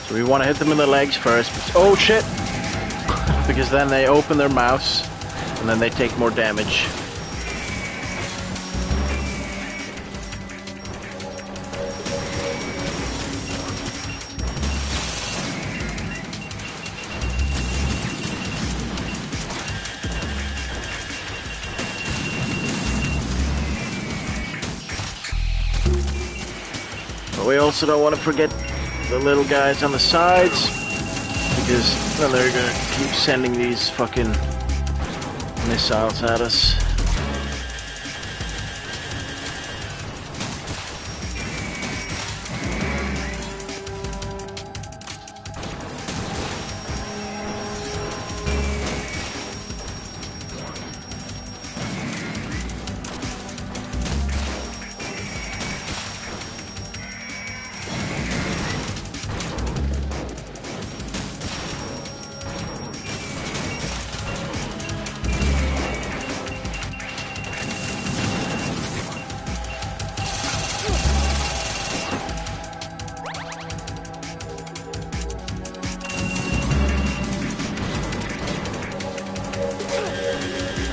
So we want to hit them in the legs first. Oh shit! Because then they open their mouths and then they take more damage. But we also don't want to forget the little guys on the sides, because well, they're gonna keep sending these fucking missiles at us.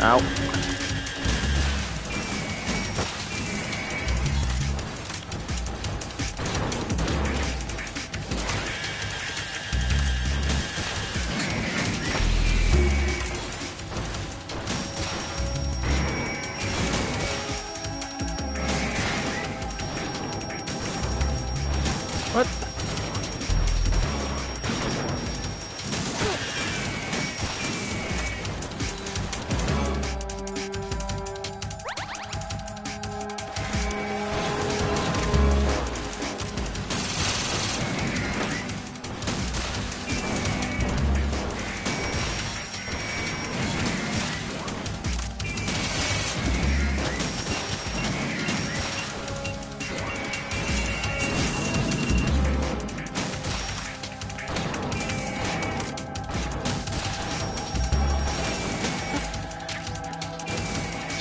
Ow. What?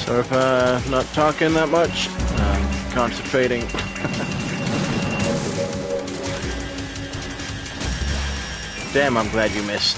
Sorry if I'm not talking that much. Concentrating. Damn, I'm glad you missed.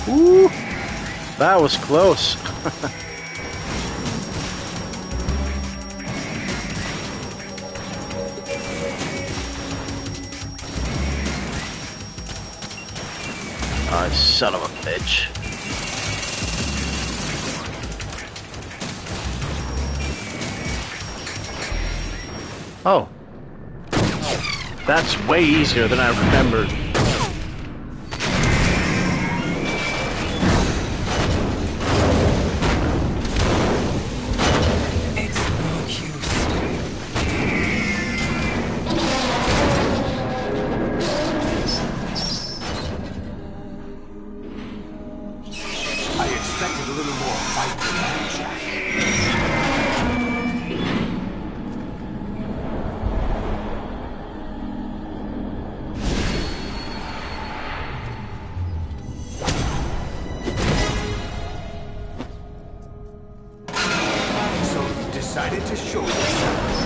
Ooh, that was close. Oh, son of a bitch. Oh. That's way easier than I remembered. Decided to show yourself.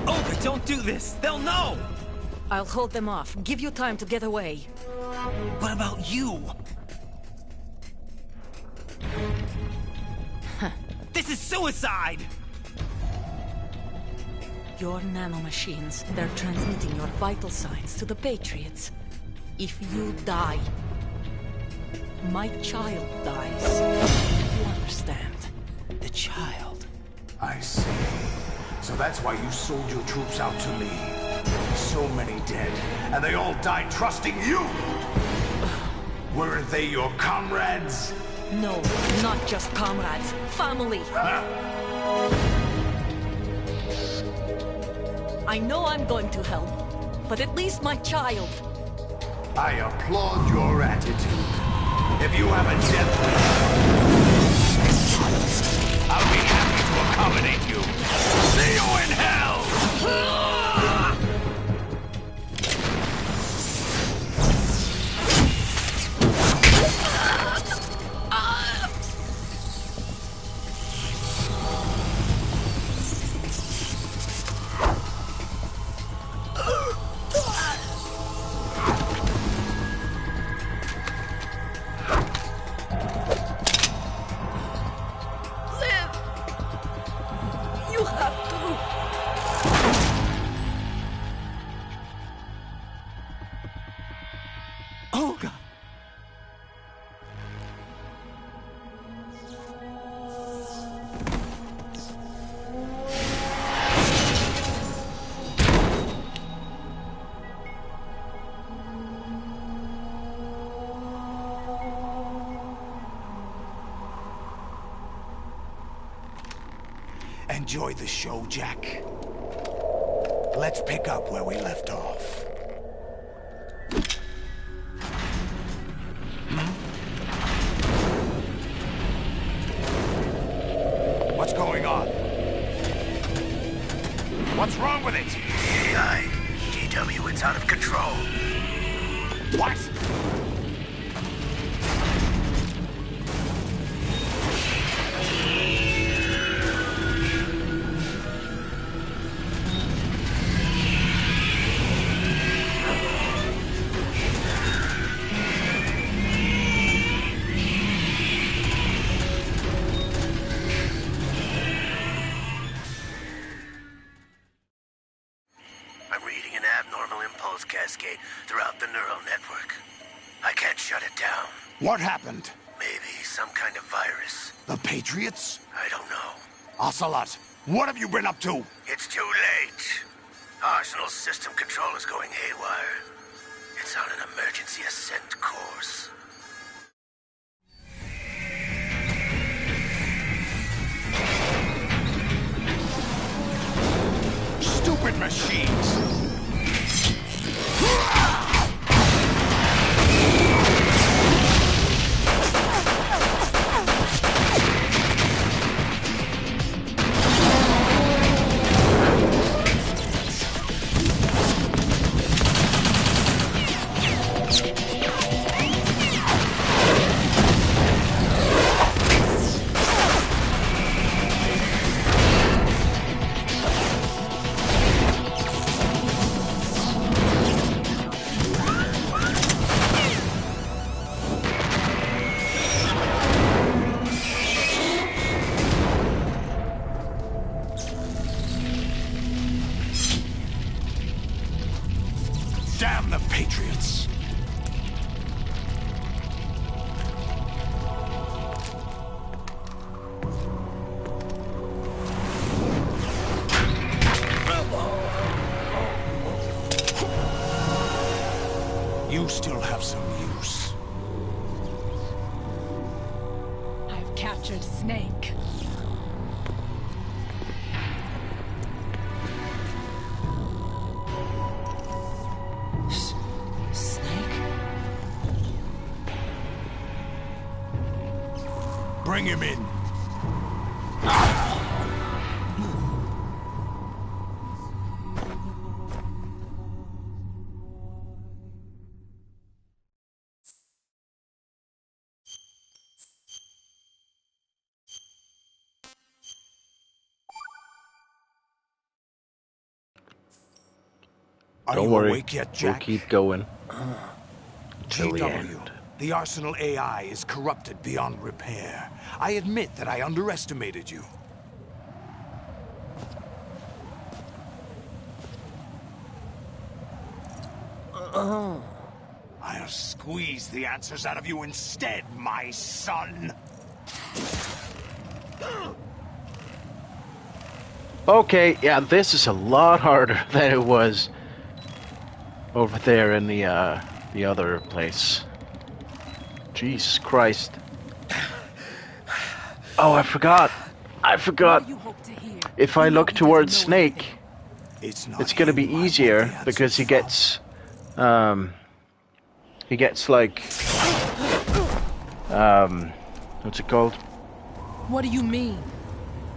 Olga, don't do this! They'll know! I'll hold them off. Give you time to get away. What about you? This is suicide! Your nanomachines, they're transmitting your vital signs to the Patriots. If you die, my child dies. You understand? The child. I see. So that's why you sold your troops out to me. So many dead, and they all died trusting you! Weren't they your comrades? No, not just comrades. Family! I know I'm going to hell, but at least my child. I applaud your attitude. If you have a death wish, I'll be happy to accommodate you. See you in hell! enjoy the show, Jack? Let's pick up where we left off. What's going on? What's wrong with it? AI, GW, it's out of control. What? I'm reading an abnormal impulse cascade throughout the neural network. I can't shut it down. What happened? Maybe some kind of virus. The Patriots? I don't know. Ocelot, what have you been up to? It's too late. Arsenal's system control is going haywire. It's on an emergency ascent course. Stupid machines! Damn the Patriots! You still have some use. I've captured Snake. Snake? Bring him in. Are Don't you worry, awake yet, Jack? we'll keep going till the GW, end. the Arsenal AI is corrupted beyond repair. I admit that I underestimated you. I'll squeeze the answers out of you instead, my son. Okay, yeah, this is a lot harder than it was over there in the other place. Jesus Christ. Oh, I forgot. If I look towards Snake, it's gonna be easier because he gets like what's it called? What do you mean?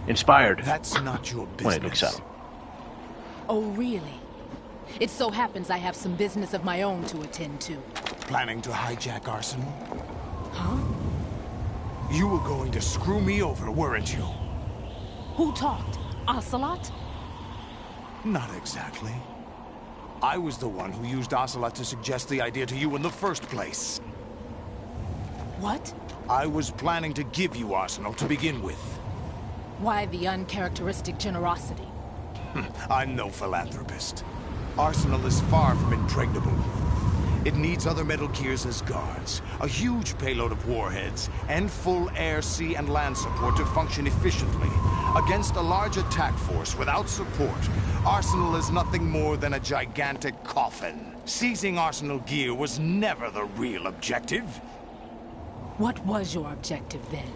Inspired. That's not your business. When it looks at him. Oh, really? It so happens I have some business of my own to attend to. Planning to hijack Arsenal? Huh? You were going to screw me over, weren't you? Who talked? Ocelot? Not exactly. I was the one who used Ocelot to suggest the idea to you in the first place. What? I was planning to give you Arsenal to begin with. Why the uncharacteristic generosity? I'm no philanthropist. Arsenal is far from impregnable. It needs other Metal Gears as guards, a huge payload of warheads, and full air, sea, and land support to function efficiently. Against a large attack force without support, Arsenal is nothing more than a gigantic coffin. Seizing Arsenal gear was never the real objective. What was your objective then?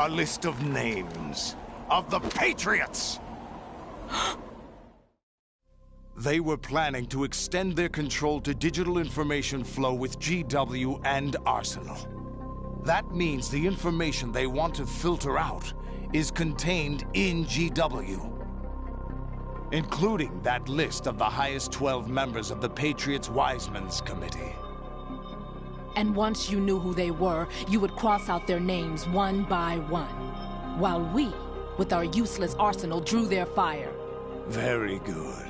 A list of names of the Patriots! They were planning to extend their control to digital information flow with GW and Arsenal. That means the information they want to filter out is contained in GW, including that list of the highest 12 members of the Patriots Wiseman's Committee. And once you knew who they were, you would cross out their names one by one, while we, with our useless arsenal, drew their fire. Very good.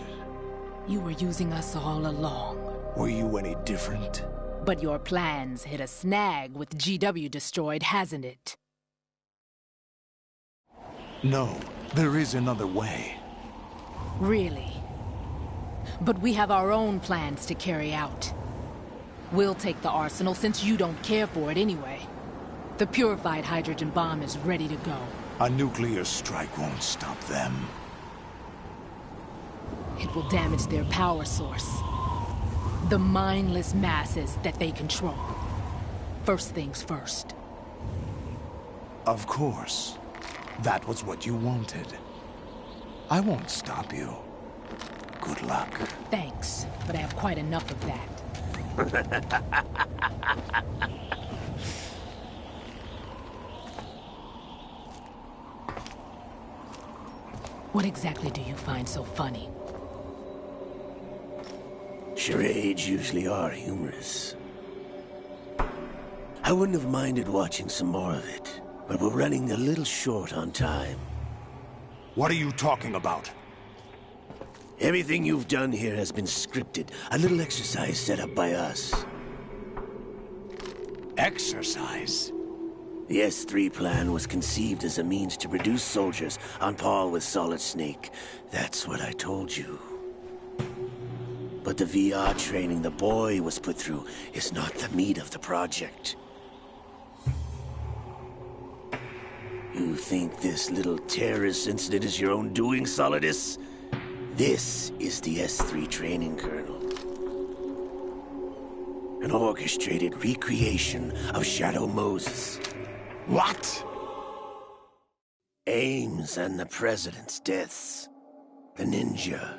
You were using us all along. Were you any different? But your plans hit a snag with GW destroyed, hasn't it? No, there is another way. Really? But we have our own plans to carry out. We'll take the arsenal since you don't care for it anyway. The purified hydrogen bomb is ready to go. A nuclear strike won't stop them. It will damage their power source. The mindless masses that they control. First things first. Of course. That was what you wanted. I won't stop you. Good luck. Thanks, but I have quite enough of that. What exactly do you find so funny? Charades usually are humorous. I wouldn't have minded watching some more of it, but we're running a little short on time. What are you talking about? Everything you've done here has been scripted. A little exercise set up by us. Exercise? The S3 plan was conceived as a means to produce soldiers on par with Solid Snake. That's what I told you. But the VR training the boy was put through is not the meat of the project. You think this little terrorist incident is your own doing, Solidus? This is the S3 training kernel. An orchestrated recreation of Shadow Moses. What? Ames and the President's deaths. The ninja.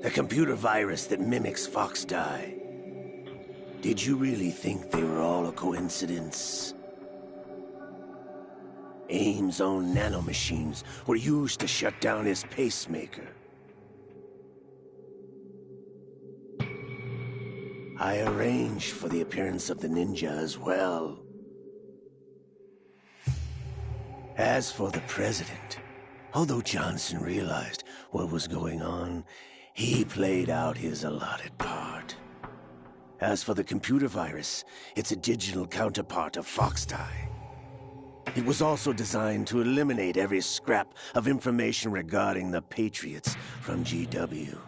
The computer virus that mimics Foxdie. Did you really think they were all a coincidence? Ames' own nanomachines were used to shut down his pacemaker. I arranged for the appearance of the ninja as well. As for the President, although Johnson realized what was going on, he played out his allotted part. As for the computer virus, it's a digital counterpart of Foxdie. It was also designed to eliminate every scrap of information regarding the Patriots from GW.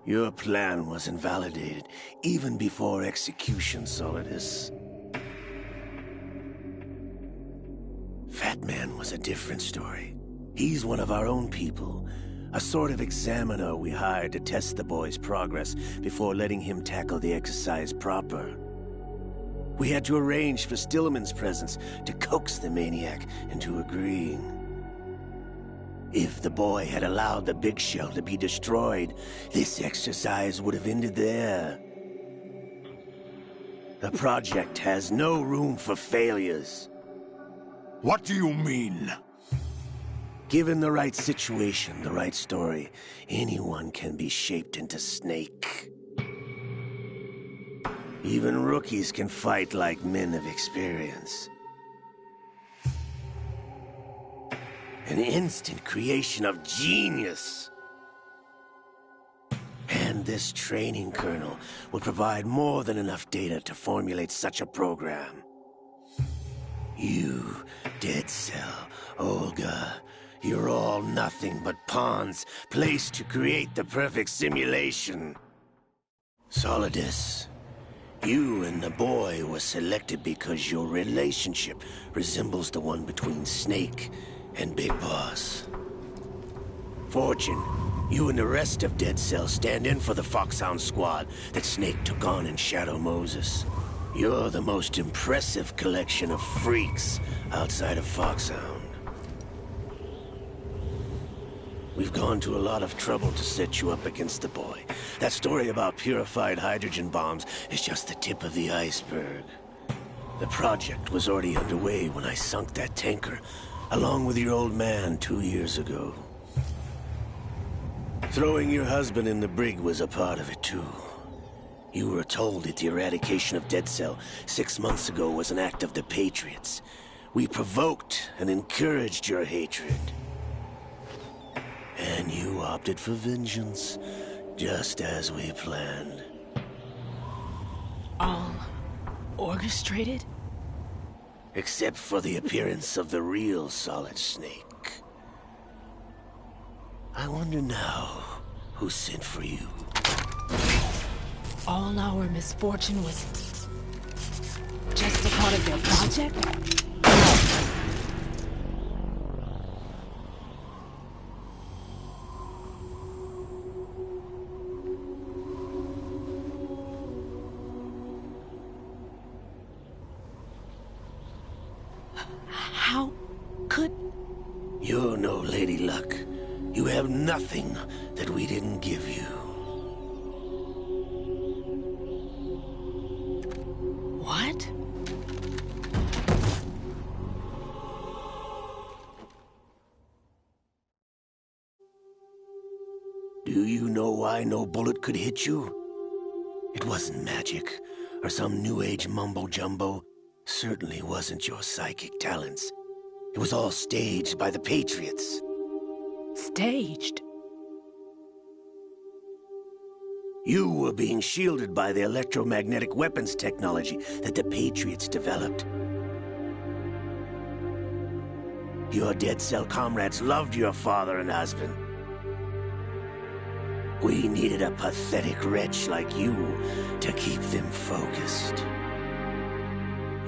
Your plan was invalidated even before execution, Solidus. Fat Man was a different story. He's one of our own people, a sort of examiner we hired to test the boy's progress before letting him tackle the exercise proper. We had to arrange for Stillman's presence to coax the maniac into agreeing. If the boy had allowed the big shell to be destroyed, this exercise would have ended there. The project has no room for failures. What do you mean? Given the right situation, the right story, anyone can be shaped into Snake. Even rookies can fight like men of experience. An instant creation of genius. And this training kernel would provide more than enough data to formulate such a program. You, Dead Cell, Olga, you're all nothing but pawns placed to create the perfect simulation. Solidus, you and the boy were selected because your relationship resembles the one between Snake and Big Boss. Fortune, you and the rest of Dead Cell stand in for the Foxhound squad that Snake took on in Shadow Moses. You're the most impressive collection of freaks outside of Foxhound. We've gone to a lot of trouble to set you up against the boy. That story about purified hydrogen bombs is just the tip of the iceberg. The project was already underway when I sunk that tanker, along with your old man 2 years ago. Throwing your husband in the brig was a part of it too. You were told that the eradication of Dead Cell 6 months ago was an act of the Patriots. We provoked and encouraged your hatred. And you opted for vengeance, just as we planned. All orchestrated? Except for the appearance of the real Solid Snake. I wonder now who sent for you. All our misfortune was just a part of their project? How could... You're no Lady Luck. You have nothing that we didn't give you. What? Do you know why no bullet could hit you? It wasn't magic, or some new age mumbo-jumbo. Certainly wasn't your psychic talents. It was all staged by the Patriots. Staged? You were being shielded by the electromagnetic weapons technology that the Patriots developed. Your Dead Cell comrades loved your father and husband. We needed a pathetic wretch like you to keep them focused.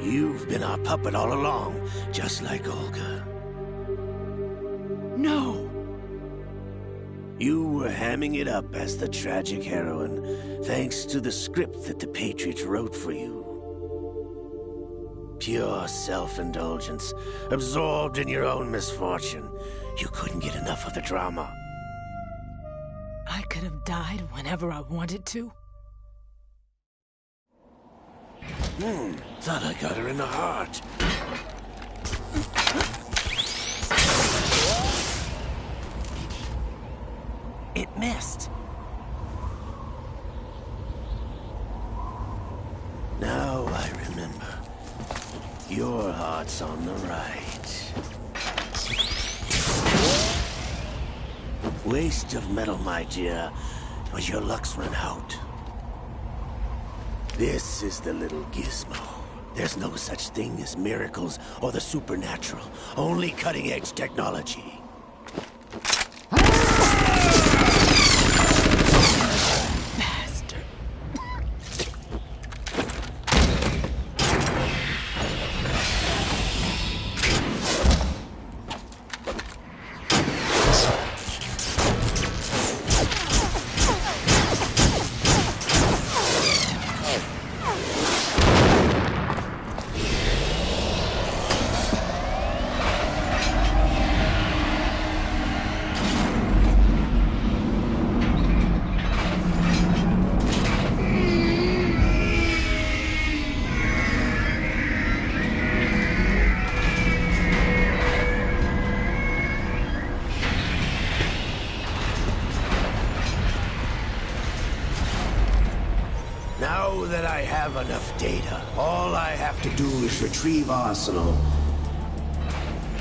You've been our puppet all along, just like Olga. No! You were hamming it up as the tragic heroine, thanks to the script that the Patriots wrote for you. Pure self-indulgence, absorbed in your own misfortune. You couldn't get enough of the drama. I could have died whenever I wanted to. Thought I got her in the heart. It missed. Now I remember. Your heart's on the right. Waste of metal, my dear, but your luck's run out. This is the little gizmo. There's no such thing as miracles or the supernatural. Only cutting-edge technology. Bastard. Now that I have enough data, all I have to do is retrieve Arsenal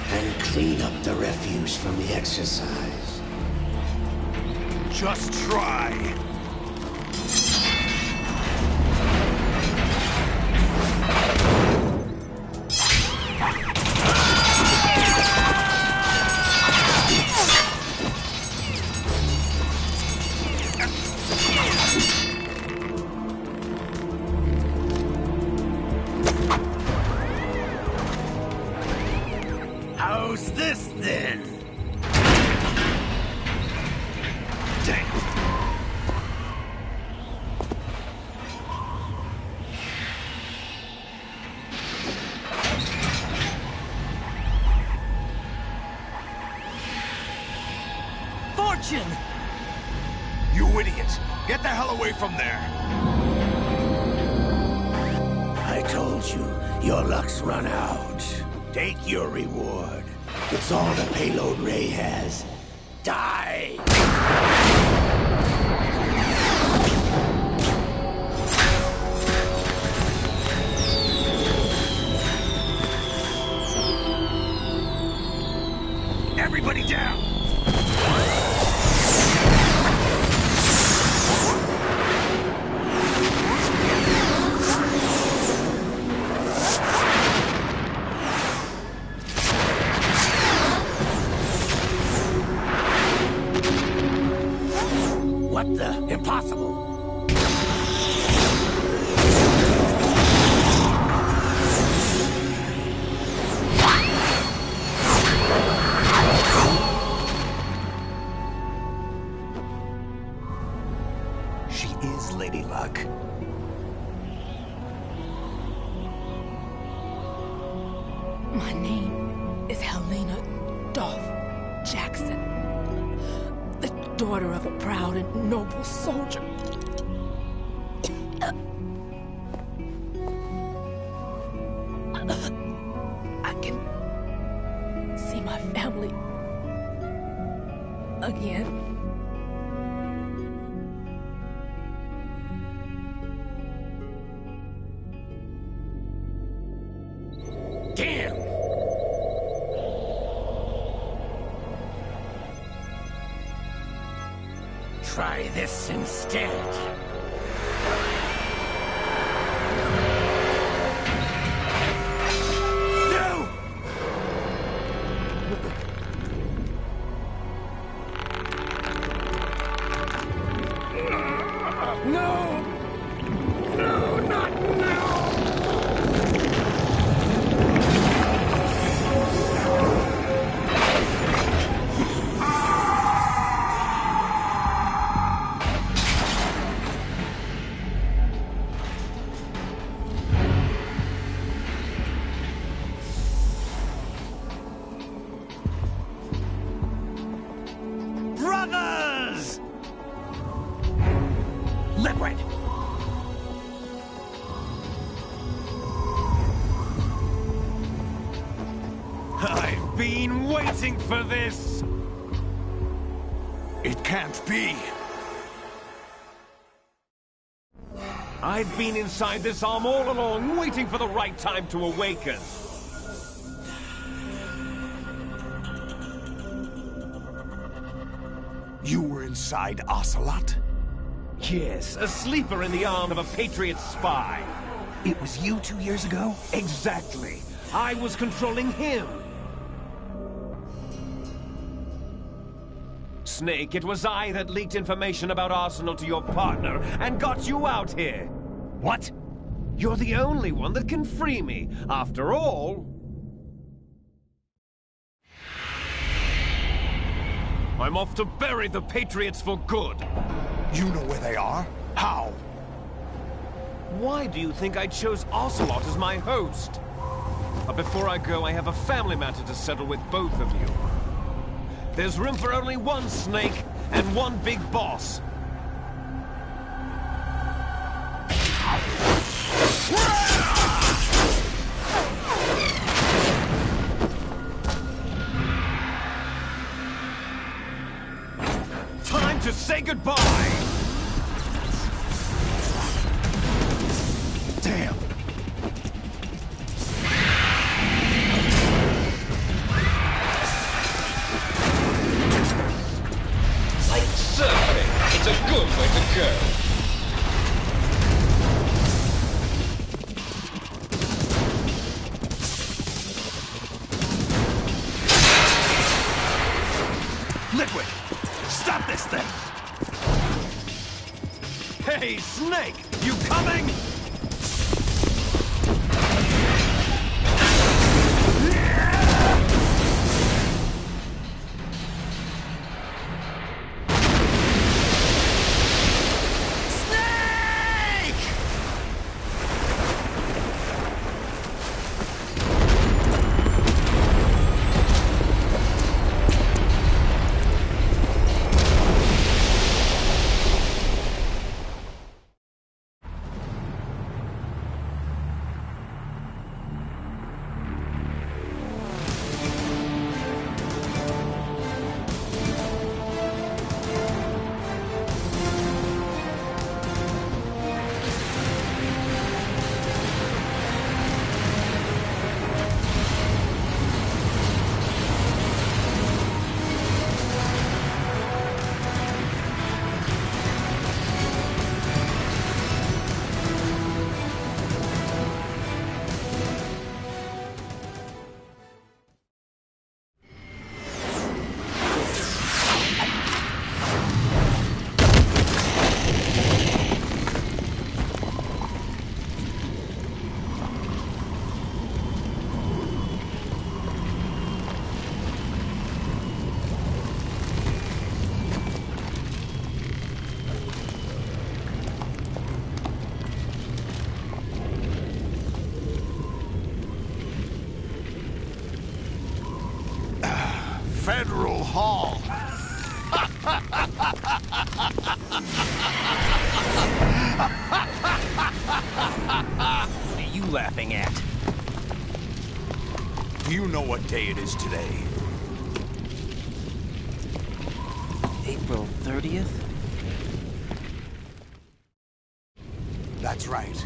and clean up the refuse from the exercise. Just try. How's this then? Damn. watching! You idiot! Get the hell away from there! I told you, your luck's run out. Take your reward. It's all the payload Ray has. Die! Everybody down! What the? Impossible! She is Lady Luck. My name is Helena Dolph Jackson, the daughter of a proud and noble soldier. I can see my family again. Damn! Try this instead. No! No! No, not now! Brothers! Liquid! I've been waiting for this! It can't be. I've been inside this arm all along, waiting for the right time to awaken. You were inside Ocelot? Yes, a sleeper in the arm of a Patriot spy. It was you 2 years ago? Exactly. I was controlling him. Snake, it was I that leaked information about Arsenal to your partner and got you out here. What? You're the only one that can free me. After all... I'm off to bury the Patriots for good. You know where they are? How? Why do you think I chose Ocelot as my host? But before I go, I have a family matter to settle with both of you. There's room for only one Snake and one big boss. Time to say goodbye! Damn. Like surfing, it's a good way to go. Liquid! Stop this thing! Hey, Snake! You coming? Federal Hall. What are you laughing at? Do you know what day it is today? April 30th? That's right.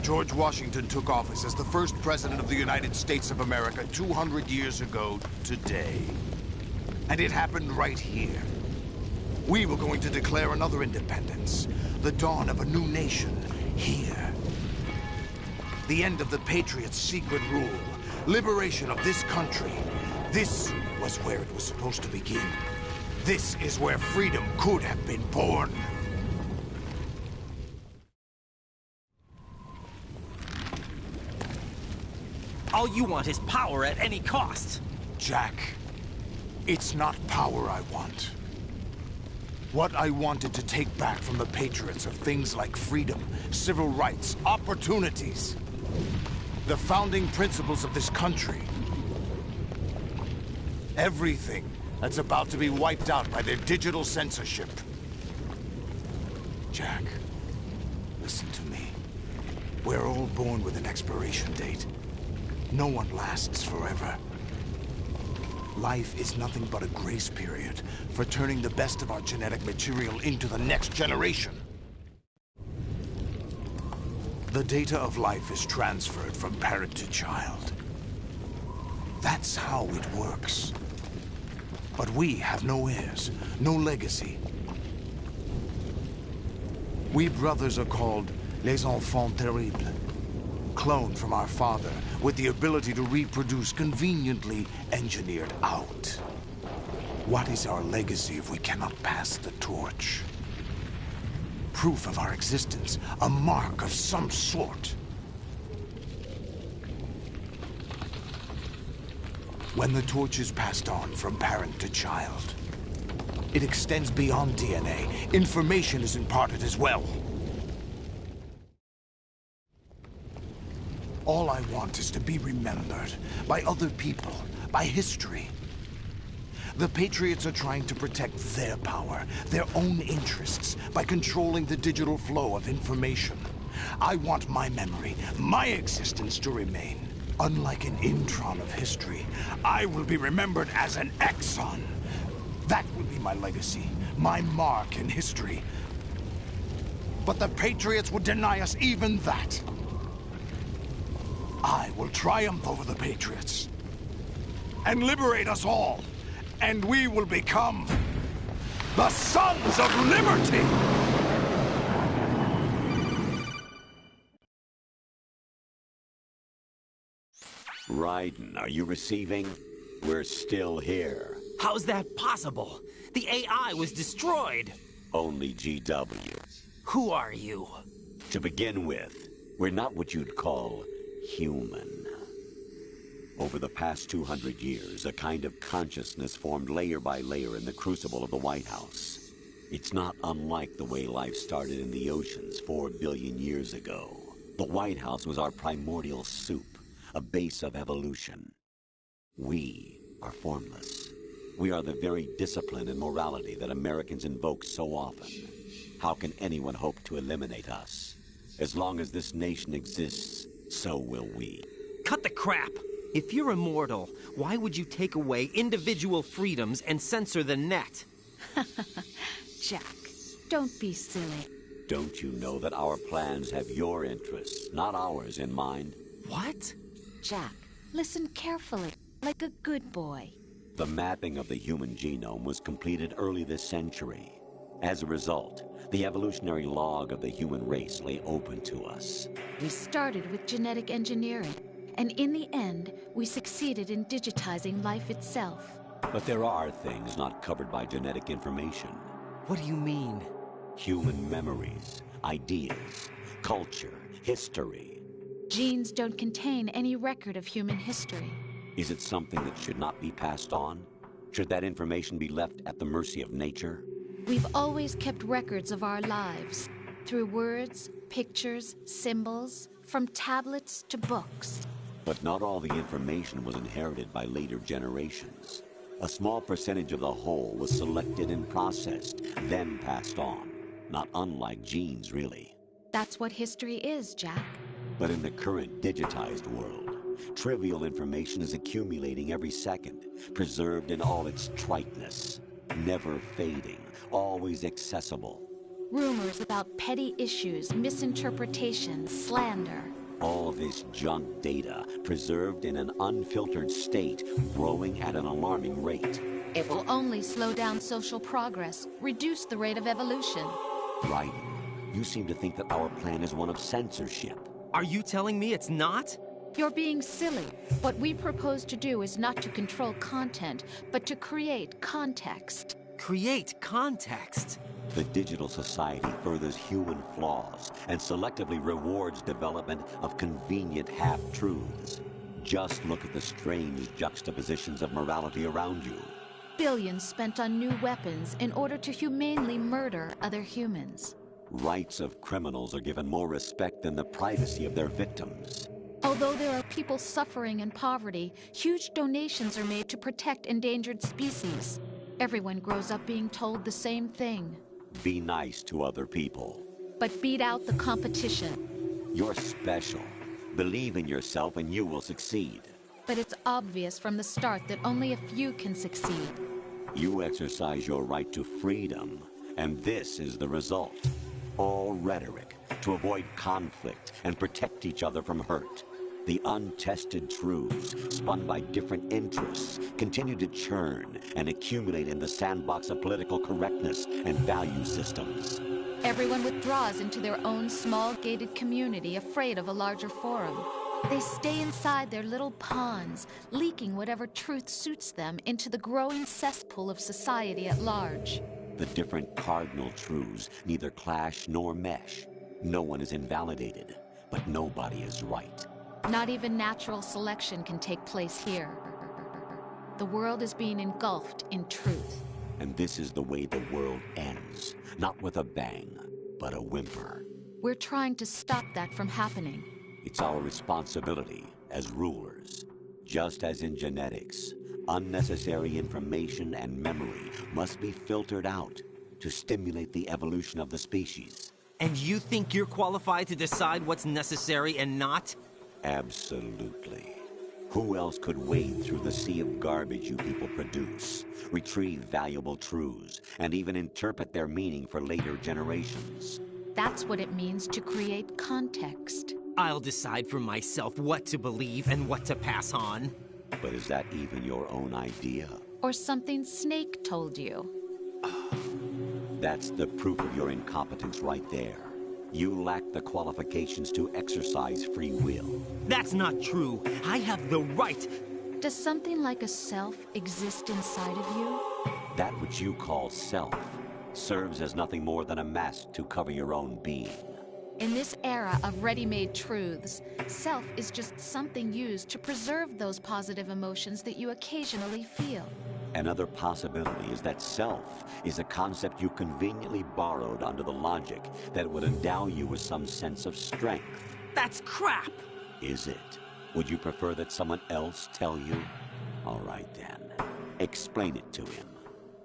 George Washington took office as the first president of the United States of America 200 years ago today. And it happened right here. We were going to declare another independence, the dawn of a new nation, here. The end of the Patriots' secret rule, liberation of this country. This was where it was supposed to begin. This is where freedom could have been born. All you want is power at any cost. Jack, it's not power I want. What I wanted to take back from the Patriots are things like freedom, civil rights, opportunities. The founding principles of this country. Everything that's about to be wiped out by their digital censorship. Jack, listen to me. We're all born with an expiration date. No one lasts forever. Life is nothing but a grace period for turning the best of our genetic material into the next generation. The data of life is transferred from parent to child. That's how it works. But we have no heirs, no legacy. We brothers are called les enfants terribles. Cloned from our father, with the ability to reproduce conveniently engineered out. What is our legacy if we cannot pass the torch? Proof of our existence, a mark of some sort. When the torch is passed on from parent to child, it extends beyond DNA. Information is imparted as well. All I want is to be remembered by other people, by history. The Patriots are trying to protect their power, their own interests, by controlling the digital flow of information. I want my memory, my existence to remain. Unlike an intron of history, I will be remembered as an exon. That will be my legacy, my mark in history. But the Patriots would deny us even that. I will triumph over the Patriots and liberate us all, and we will become the Sons of Liberty! Raiden, are you receiving? We're still here. How's that possible? The AI was destroyed. Only GW. Who are you? To begin with, we're not what you'd call human. Over the past 200 years, a kind of consciousness formed layer by layer in the crucible of the White House. It's not unlike the way life started in the oceans 4 billion years ago. The White House was our primordial soup, a base of evolution. We are formless. We are the very discipline and morality that Americans invoke so often. How can anyone hope to eliminate us? As long as this nation exists, so will we. Cut the crap! If you're immortal, why would you take away individual freedoms and censor the net? Jack, don't be silly. Don't you know that our plans have your interests, not ours, in mind? What? Jack, listen carefully, like a good boy. The mapping of the human genome was completed early this century. As a result, the evolutionary log of the human race lay open to us. We started with genetic engineering, and in the end, we succeeded in digitizing life itself. But there are things not covered by genetic information. What do you mean? Human memories, ideas, culture, history. Genes don't contain any record of human history. Is it something that should not be passed on? Should that information be left at the mercy of nature? We've always kept records of our lives, through words, pictures, symbols, from tablets to books. But not all the information was inherited by later generations. A small percentage of the whole was selected and processed, then passed on. Not unlike genes, really. That's what history is, Jack. But in the current digitized world, trivial information is accumulating every second, preserved in all its triteness, never fading, always accessible. Rumors about petty issues, misinterpretations, slander. All this junk data, preserved in an unfiltered state, growing at an alarming rate. It will only slow down social progress, reduce the rate of evolution. Right. You seem to think that our plan is one of censorship. Are you telling me it's not? You're being silly. What we propose to do is not to control content, but to create context. Create context? The digital society furthers human flaws and selectively rewards development of convenient half-truths. Just look at the strange juxtapositions of morality around you. Billions spent on new weapons in order to humanely murder other humans. Rights of criminals are given more respect than the privacy of their victims. Although there are people suffering in poverty, huge donations are made to protect endangered species. Everyone grows up being told the same thing. Be nice to other people. But beat out the competition. You're special. Believe in yourself and you will succeed. But it's obvious from the start that only a few can succeed. You exercise your right to freedom, and this is the result. All rhetoric to avoid conflict and protect each other from hurt. The untested truths, spun by different interests, continue to churn and accumulate in the sandbox of political correctness and value systems. Everyone withdraws into their own small gated community, afraid of a larger forum. They stay inside their little ponds, leaking whatever truth suits them into the growing cesspool of society at large. The different cardinal truths neither clash nor mesh. No one is invalidated, but nobody is right. Not even natural selection can take place here. The world is being engulfed in truth. And this is the way the world ends. Not with a bang, but a whimper. We're trying to stop that from happening. It's our responsibility as rulers. Just as in genetics, unnecessary information and memory must be filtered out to stimulate the evolution of the species. And you think you're qualified to decide what's necessary and not? Absolutely. Who else could wade through the sea of garbage you people produce, retrieve valuable truths, and even interpret their meaning for later generations? That's what it means to create context. I'll decide for myself what to believe and what to pass on. But is that even your own idea? Or something Snake told you? That's the proof of your incompetence right there. You lack the qualifications to exercise free will. That's not true. I have the right. Does something like a self exist inside of you? That which you call self serves as nothing more than a mask to cover your own being. In this era of ready-made truths, self is just something used to preserve those positive emotions that you occasionally feel. Another possibility is that self is a concept you conveniently borrowed under the logic that it would endow you with some sense of strength. That's crap! Is it? Would you prefer that someone else tell you? All right then. Explain it to him.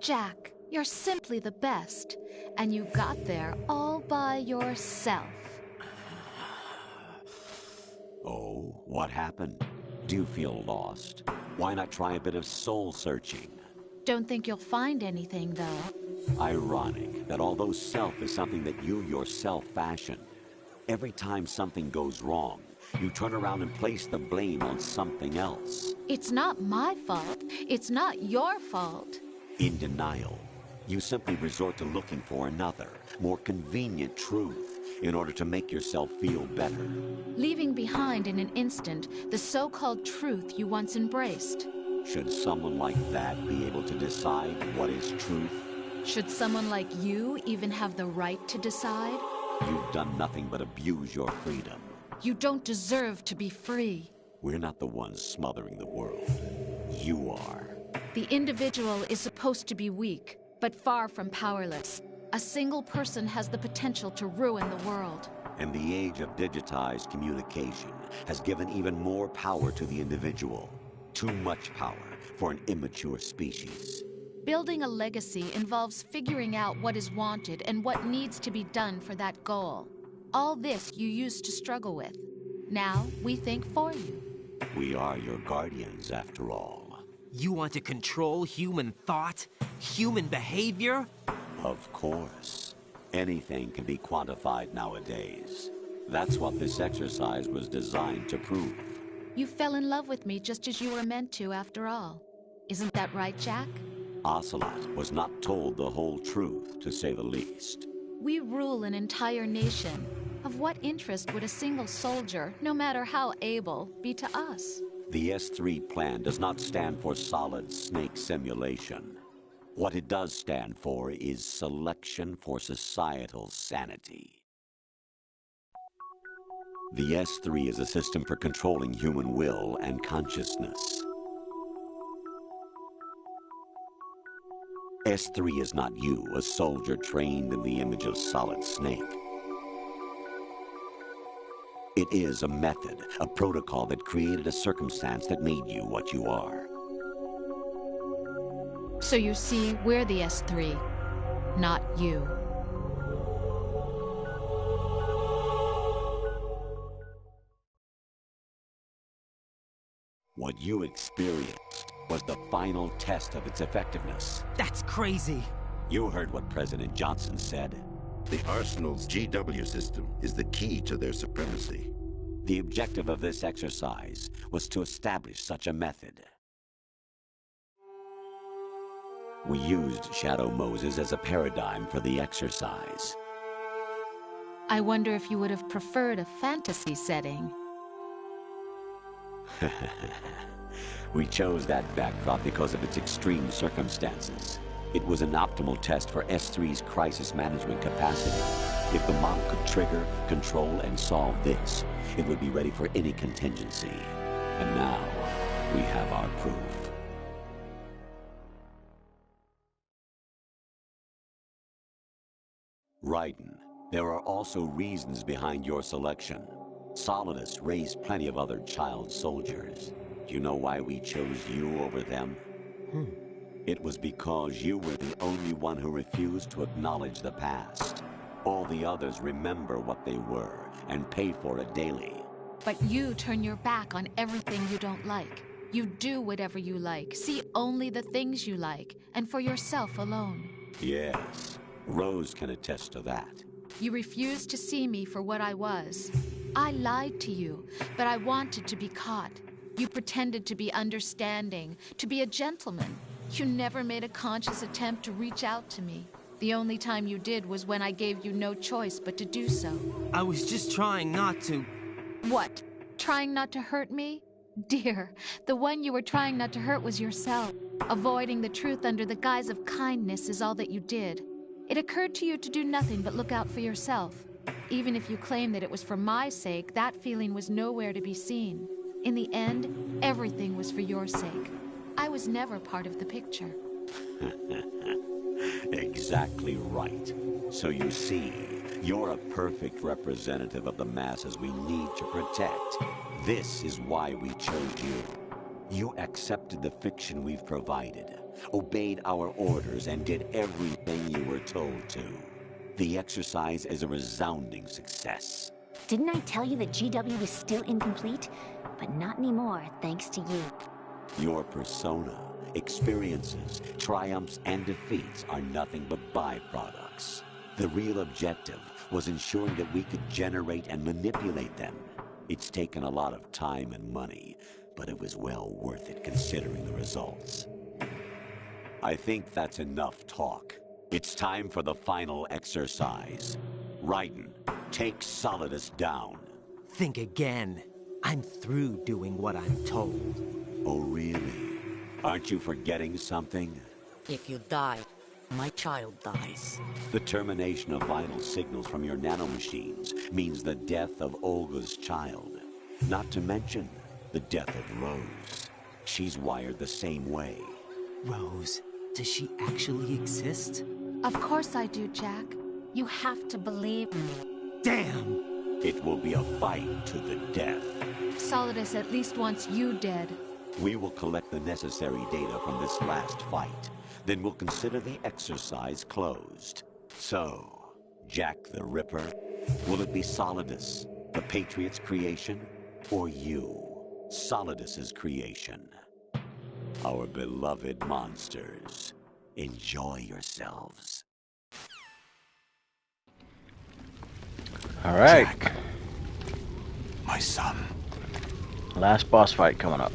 Jack, you're simply the best, and you got there all by yourself. Oh, what happened? Do you feel lost? Why not try a bit of soul-searching? Don't think you'll find anything, though. Ironic that although self is something that you yourself fashioned, every time something goes wrong, you turn around and place the blame on something else. It's not my fault. It's not your fault. In denial, you simply resort to looking for another, more convenient truth in order to make yourself feel better. Leaving behind in an instant the so-called truth you once embraced. Should someone like that be able to decide what is truth? Should someone like you even have the right to decide? You've done nothing but abuse your freedom. You don't deserve to be free. We're not the ones smothering the world. You are. The individual is supposed to be weak, but far from powerless. A single person has the potential to ruin the world. And the age of digitized communication has given even more power to the individual. Too much power for an immature species. Building a legacy involves figuring out what is wanted and what needs to be done for that goal. All this you used to struggle with. Now we think for you. We are your guardians, after all. You want to control human thought? Human behavior? Of course. Anything can be quantified nowadays. That's what this exercise was designed to prove. You fell in love with me just as you were meant to, after all. Isn't that right, Jack? Ocelot was not told the whole truth, to say the least. We rule an entire nation. Of what interest would a single soldier, no matter how able, be to us? The S3 plan does not stand for solid snake simulation. What it does stand for is selection for societal sanity. The S3 is a system for controlling human will and consciousness. S3 is not you, a soldier trained in the image of Solid Snake. It is a method, a protocol that created a circumstance that made you what you are. So you see, we're the S3, not you. What you experienced was the final test of its effectiveness. That's crazy. You heard what President Johnson said. The Arsenal's GW system is the key to their supremacy. The objective of this exercise was to establish such a method. We used Shadow Moses as a paradigm for the exercise. I wonder if you would have preferred a fantasy setting. We chose that backdrop because of its extreme circumstances. It was an optimal test for S3's crisis management capacity. If the model could trigger, control, and solve this, it would be ready for any contingency. And now, we have our proof. Raiden, there are also reasons behind your selection. Solidus raised plenty of other child soldiers. Do you know why we chose you over them? It was because you were the only one who refused to acknowledge the past. All the others remember what they were and pay for it daily. But you turn your back on everything you don't like. You do whatever you like, see only the things you like, and for yourself alone. Yes, Rose can attest to that. You refused to see me for what I was. I lied to you, but I wanted to be caught. You pretended to be understanding, to be a gentleman. You never made a conscious attempt to reach out to me. The only time you did was when I gave you no choice but to do so. I was just trying not to... What? Trying not to hurt me? Dear, the one you were trying not to hurt was yourself. Avoiding the truth under the guise of kindness is all that you did. It occurred to you to do nothing but look out for yourself. Even if you claim that it was for my sake, that feeling was nowhere to be seen. In the end, everything was for your sake. I was never part of the picture. Exactly right. So you see, you're a perfect representative of the masses we need to protect. This is why we chose you. You accepted the fiction we've provided, obeyed our orders, and did everything you were told to. The exercise is a resounding success. Didn't I tell you that GW was still incomplete? But not anymore, thanks to you. Your persona, experiences, triumphs, and defeats are nothing but byproducts. The real objective was ensuring that we could generate and manipulate them. It's taken a lot of time and money, but it was well worth it considering the results. I think that's enough talk. It's time for the final exercise. Raiden, take Solidus down. Think again. I'm through doing what I'm told. Oh, really? Aren't you forgetting something? If you die, my child dies. The termination of vital signals from your nanomachines means the death of Olga's child. Not to mention the death of Rose. She's wired the same way. Rose, does she actually exist? Of course I do, Jack. You have to believe me. Damn! It will be a fight to the death. Solidus at least wants you dead. We will collect the necessary data from this last fight. Then we'll consider the exercise closed. So, Jack the Ripper, will it be Solidus, the Patriot's creation, or you, Solidus's creation? Our beloved monsters, enjoy yourselves. All right. Jack, my son. Last boss fight coming up.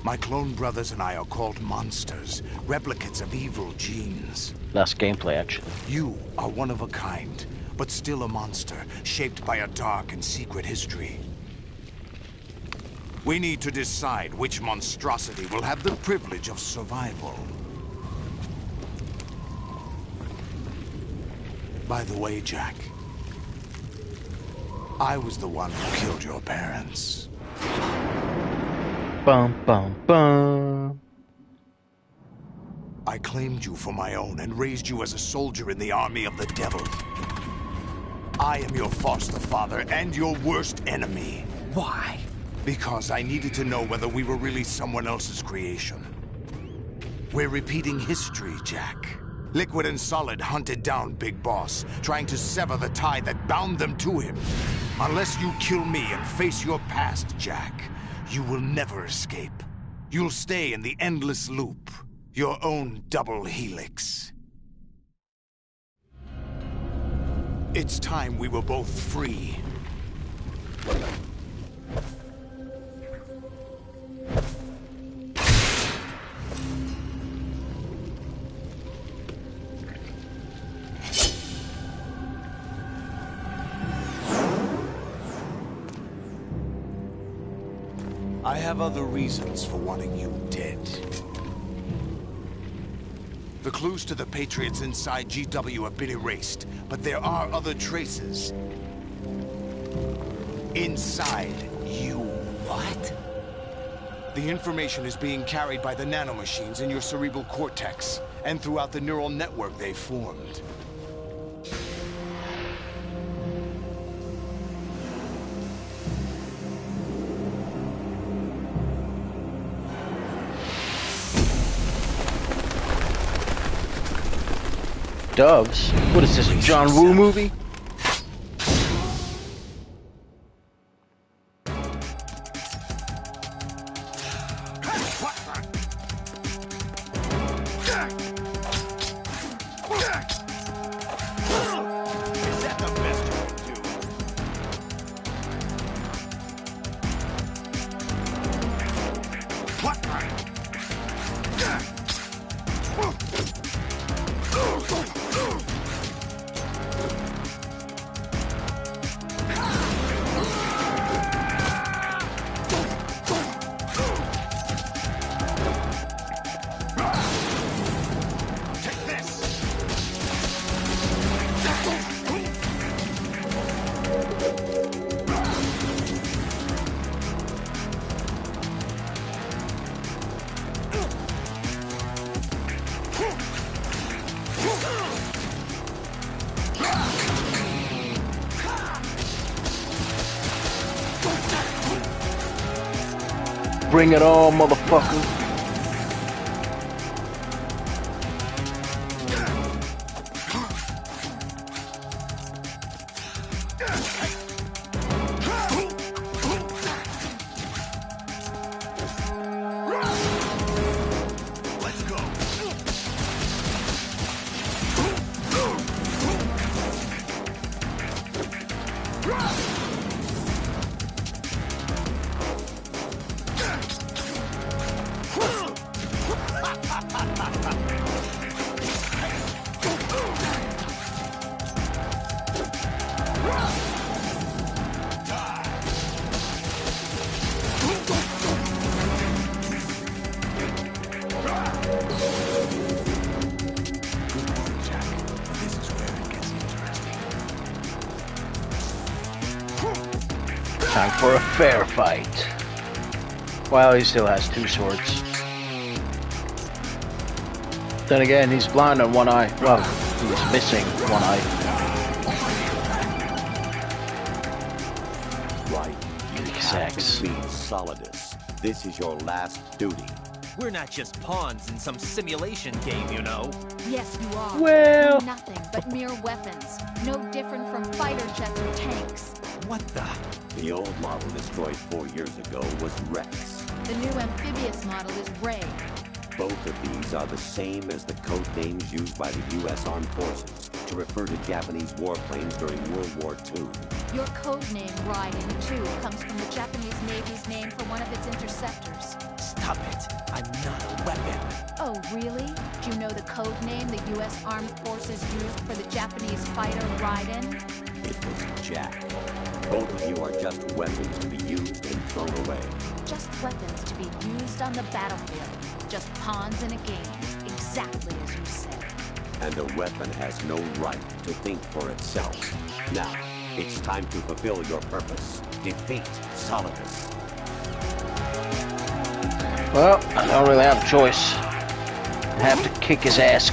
My clone brothers and I are called monsters, replicates of evil genes. Last gameplay, actually. You are one of a kind, but still a monster, shaped by a dark and secret history. We need to decide which monstrosity will have the privilege of survival. By the way, Jack, I was the one who killed your parents. Bum, bum, bum. I claimed you for my own and raised you as a soldier in the army of the devil. I am your foster father and your worst enemy. Why? Because I needed to know whether we were really someone else's creation. We're repeating history, Jack. Liquid and Solid hunted down Big Boss, trying to sever the tie that bound them to him. Unless you kill me and face your past, Jack, you will never escape. You'll stay in the endless loop, your own double helix. It's time we were both free. I have other reasons for wanting you dead. The clues to the Patriots inside GW have been erased, but there are other traces. Inside you. What? The information is being carried by the nanomachines in your cerebral cortex, and throughout the neural network they formed. Doves? What is this, a John Woo movie? Bring it on, motherfucker. Time for a fair fight. Well, he still has two swords. Then again, he's blind on one eye. Well, he's missing one eye. have to sex. flee Solidus. This is your last duty. We're not just pawns in some simulation game, you know. Yes, you are. Well- You're nothing but mere weapons. No different from fighter jets or tanks. What the? The old model destroyed 4 years ago was Rex. The new amphibious model is Ray. Both of these are the same as the code names used by the U.S. Armed Forces to refer to Japanese warplanes during World War II. Your code name, Raiden 2, comes from the Japanese Navy's name for one of its interceptors. Stop it. I'm not a weapon. Oh, really? Do you know the code name the U.S. Armed Forces used for the Japanese fighter Raiden? It was Jack. Both of you are just weapons to be used and thrown away. Just weapons to be used on the battlefield. Just pawns in a game. Exactly as you said. And a weapon has no right to think for itself. Now, it's time to fulfill your purpose. Defeat Solidus. Well, I don't really have a choice. I have to kick his ass.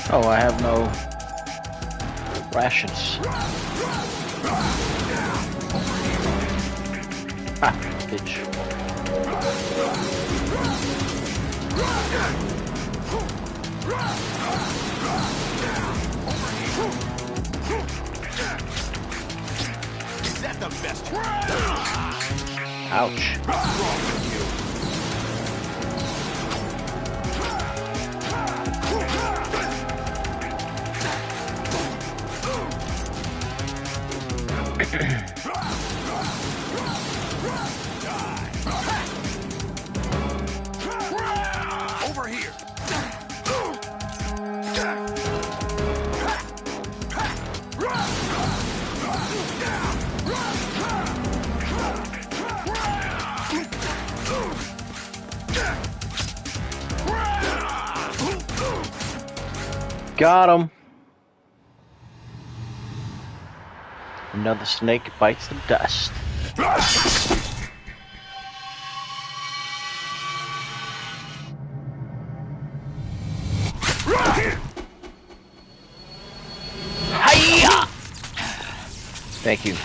Oh, I have no rations. Ha, bitch. Is that the best? Ouch. What's wrong with you? Over here. Got him. Another snake bites the dust. Hiya! Thank you.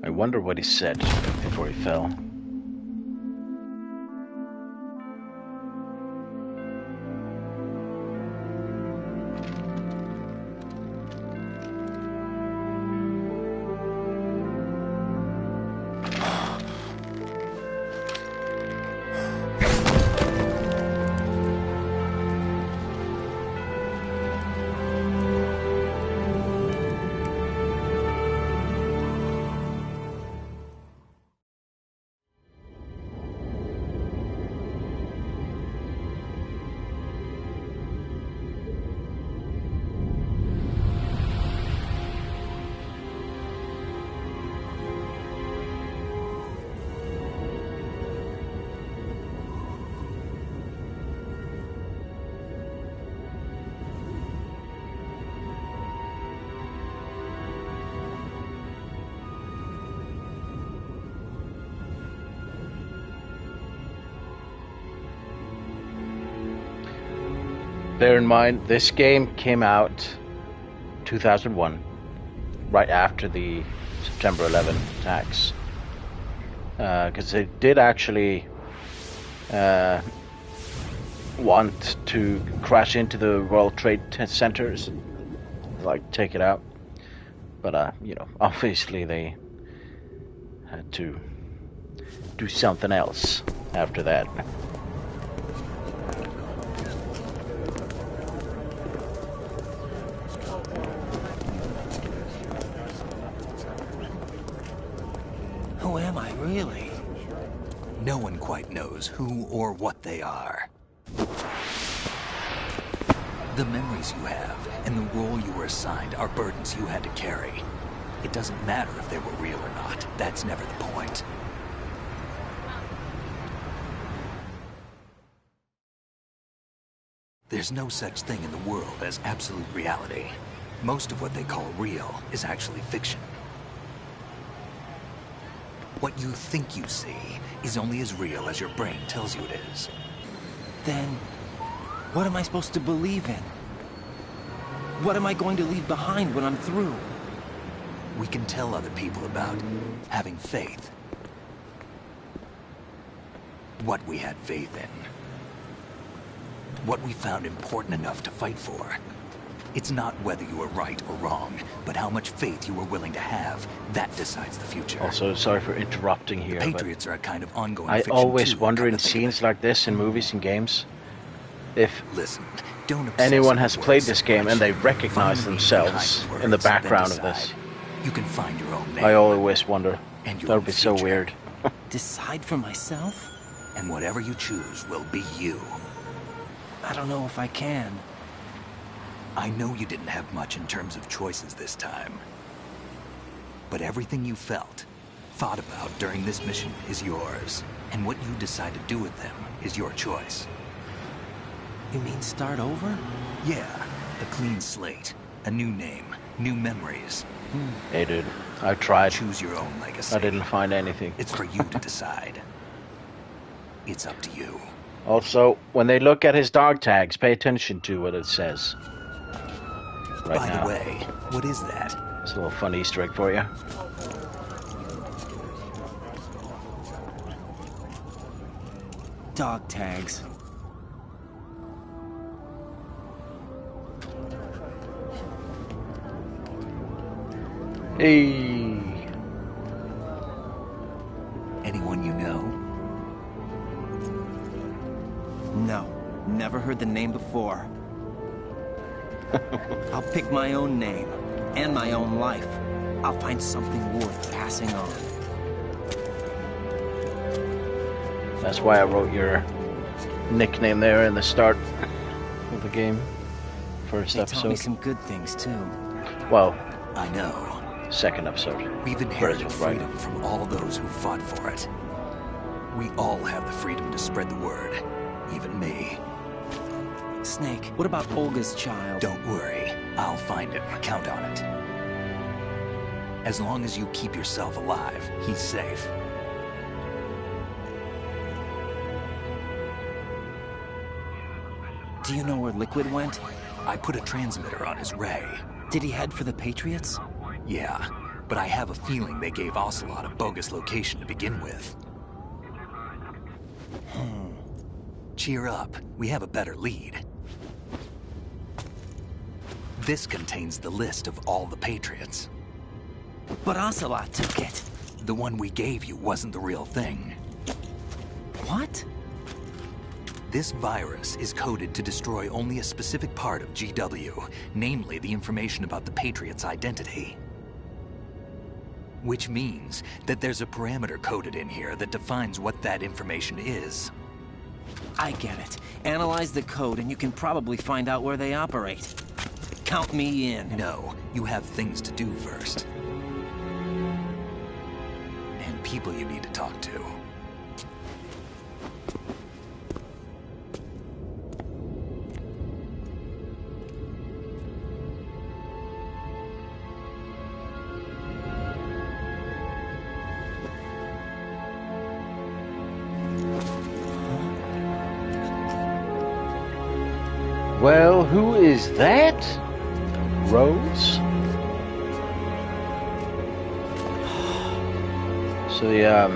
I wonder what he said before he fell. Bear in mind, this game came out 2001, right after the September 11 attacks, because they did actually want to crash into the World Trade Centers, like take it out, but you know, obviously they had to do something else after that. Who am I, really? No one quite knows who or what they are. The memories you have and the role you were assigned are burdens you had to carry. It doesn't matter if they were real or not. That's never the point. There's no such thing in the world as absolute reality. Most of what they call real is actually fiction. What you think you see is only as real as your brain tells you it is. Then, what am I supposed to believe in? What am I going to leave behind when I'm through? We can tell other people about having faith. What we had faith in. What we found important enough to fight for. It's not whether you were right or wrong, but how much faith you were willing to have. That decides the future. Also, sorry for interrupting here. The Patriots are a kind of ongoing I fiction always too, wonder in scenes like this in movies and games, if don't anyone has played this game and they recognize themselves in the background of this. You can find your own name. I always wonder. And your That would own be so future. weird. Decide for myself? And whatever you choose will be you. I don't know if I can. I know you didn't have much in terms of choices this time. But everything you felt, thought about during this mission is yours. And what you decide to do with them is your choice. You mean start over? Yeah, a clean slate, a new name, new memories. Hey dude, I tried. Choose your own legacy. I didn't find anything. It's for you to decide. It's up to you. Also, when they look at his dog tags, pay attention to what it says. Right By now. the way, what is that? It's a little fun Easter egg for you. Dog tags. Hey. Anyone you know? No, never heard the name before. I'll pick my own name, and my own life. I'll find something worth passing on. That's why I wrote your nickname there in the start of the game. First They episode. taught me some good things, too. Well, I know. Second episode. We've inherited First, right. freedom from all those who fought for it. We all have the freedom to spread the word. Even me. Snake, what about Olga's child? Don't worry. I'll find him. Count on it. As long as you keep yourself alive, he's safe. Do you know where Liquid went? I put a transmitter on his ray. Did he head for the Patriots? Yeah, but I have a feeling they gave Ocelot a bogus location to begin with. Cheer up. We have a better lead. This contains the list of all the Patriots. But Ocelot took it. The one we gave you wasn't the real thing. What? This virus is coded to destroy only a specific part of GW, namely the information about the Patriots' identity. Which means that there's a parameter coded in here that defines what that information is. I get it. Analyze the code and you can probably find out where they operate. Count me in. No, you have things to do first. And people you need to talk to. Well, who is that? Rose? So the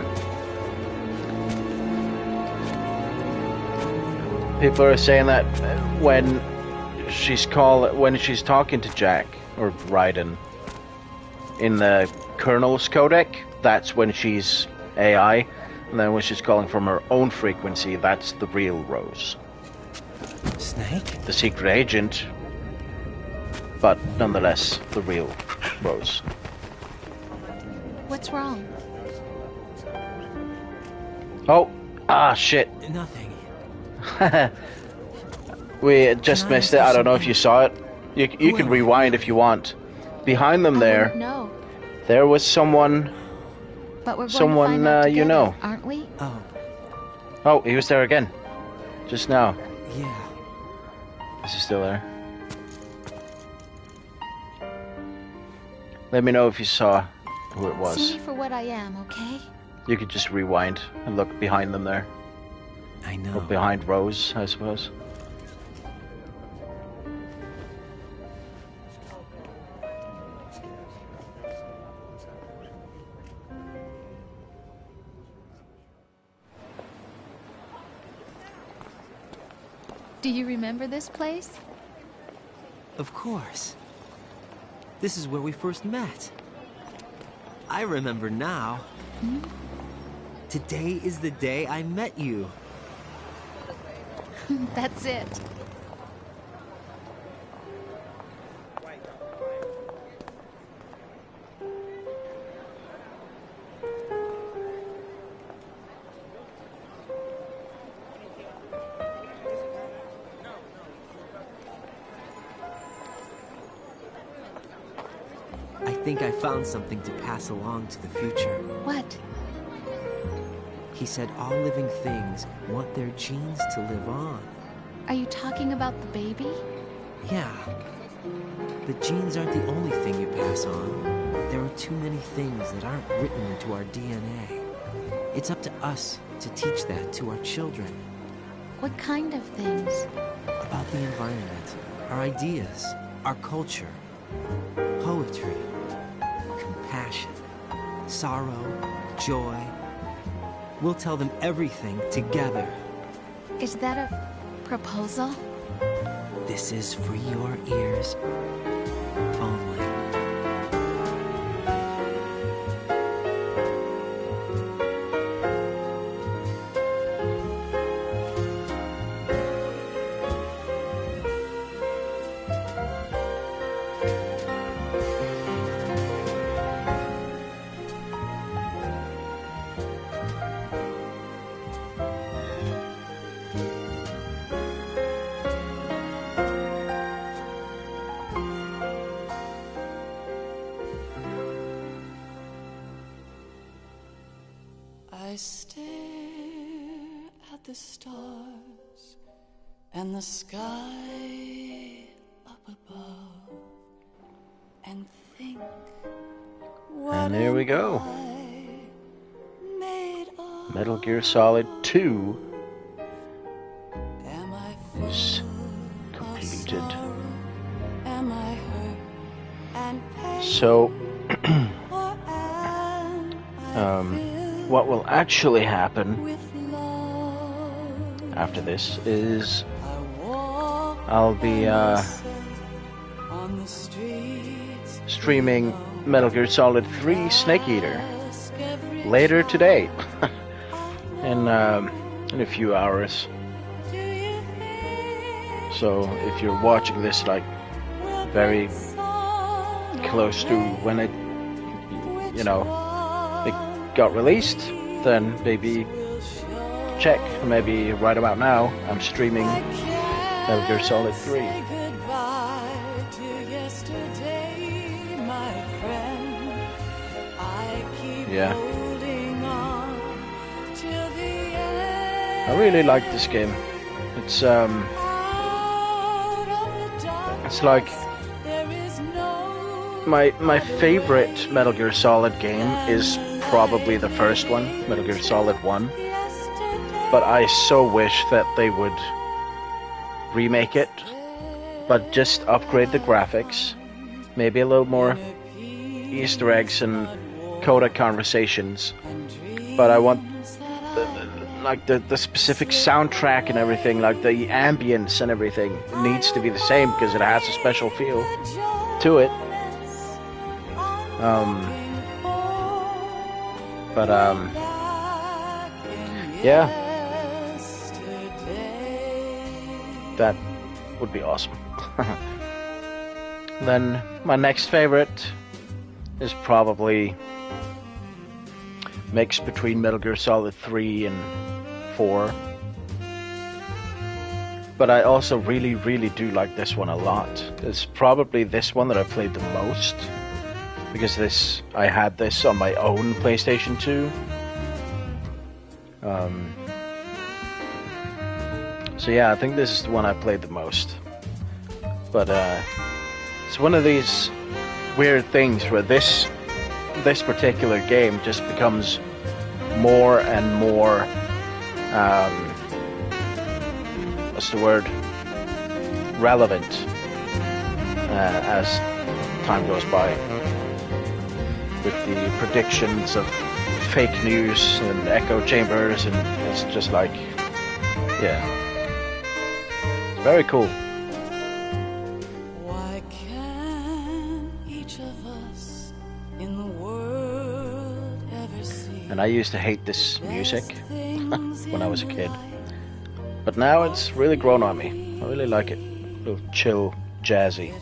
people are saying that when she's talking to Jack or Raiden in the Colonel's codec, that's when she's AI, and then when she's calling from her own frequency, that's the real Rose. Snake? The secret agent, but nonetheless the real Rose. What's wrong? Oh, shit. Nothing. We just missed it. I don't know if you saw it. You can rewind if you want. Behind them there, No. there was someone. But we're going someone to find out you together, know. aren't we? Oh, he was there again. Just now. Yeah. Is he still there? Let me know if you saw who it was. See me for what I am, okay? You could just rewind and look behind them there. I know. Or behind Rose, I suppose. Do you remember this place? Of course. This is where we first met. I remember now. Hmm? Today is the day I met you. That's it. I think I found something to pass along to the future. What? He said all living things want their genes to live on. Are you talking about the baby? Yeah. The genes aren't the only thing you pass on. There are too many things that aren't written into our DNA. It's up to us to teach that to our children. What kind of things? About the environment, our ideas, our culture, poetry, compassion, sorrow, joy. We'll tell them everything together. Is that a proposal? This is for your ears only. I stare at the stars and the sky up above and think, And there we go. Metal Gear Solid 2 is completed. So, what will actually happen after this is I'll be streaming Metal Gear Solid 3 Snake Eater later today in a few hours. So if you're watching this like very close to when it got released, then maybe check. Maybe right about now I'm streaming Metal Gear Solid 3. Yeah. I really like this game. It's like my favorite Metal Gear Solid game is probably the first one, Metal Gear Solid 1. But I so wish that they would remake it, but just upgrade the graphics, maybe a little more Easter eggs and coda conversations, but I want the specific soundtrack and everything, like the ambience and everything needs to be the same because it has a special feel to it. Yeah, that would be awesome. Then my next favorite is probably mixed between Metal Gear Solid 3 and 4. But I also really, really do like this one a lot. It's probably this one that I played the most, because I had this on my own PlayStation 2. So yeah, I think this is the one I played the most. But it's one of these weird things where this particular game just becomes more and more, what's the word, relevant as time goes by, with the predictions of fake news and echo chambers, and it's just like, yeah, it's very cool. Why can't each of us in the world ever see? And I used to hate this music when I was a kid, but now it's really grown on me. I really like it. A little chill, jazzy.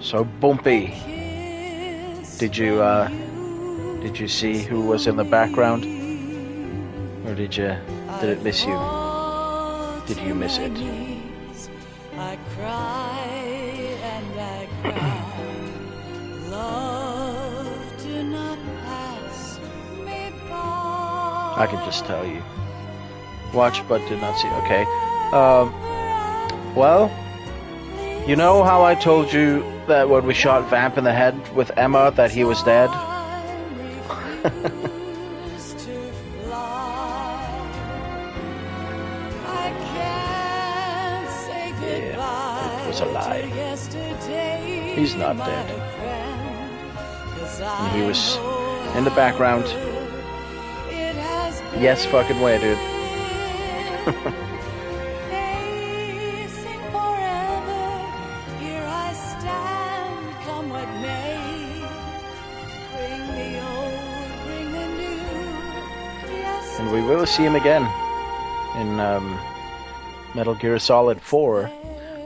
So bumpy. Did you see who was in the background, or did it miss you? Did you miss it? I cry and I cry. Love, do not pass me by. I can just tell you. Watch but did not see. Okay. Well, you know how I told you that when we shot Vamp in the head with Emma that he was dead? Yeah, it was a lie. He's not dead. And he was in the background. Yes, fucking way, dude. And we will see him again in Metal Gear Solid 4.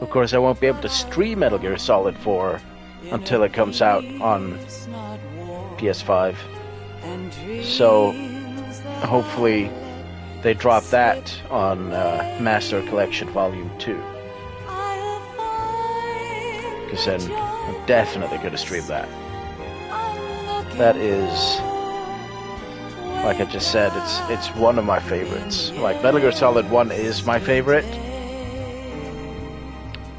Of course, I won't be able to stream Metal Gear Solid 4 until it comes out on PS5. So, hopefully, they drop that on Master Collection Volume 2. Because then I'm definitely going to stream that. That is, like I just said, it's one of my favorites. Like, Metal Gear Solid 1 is my favorite,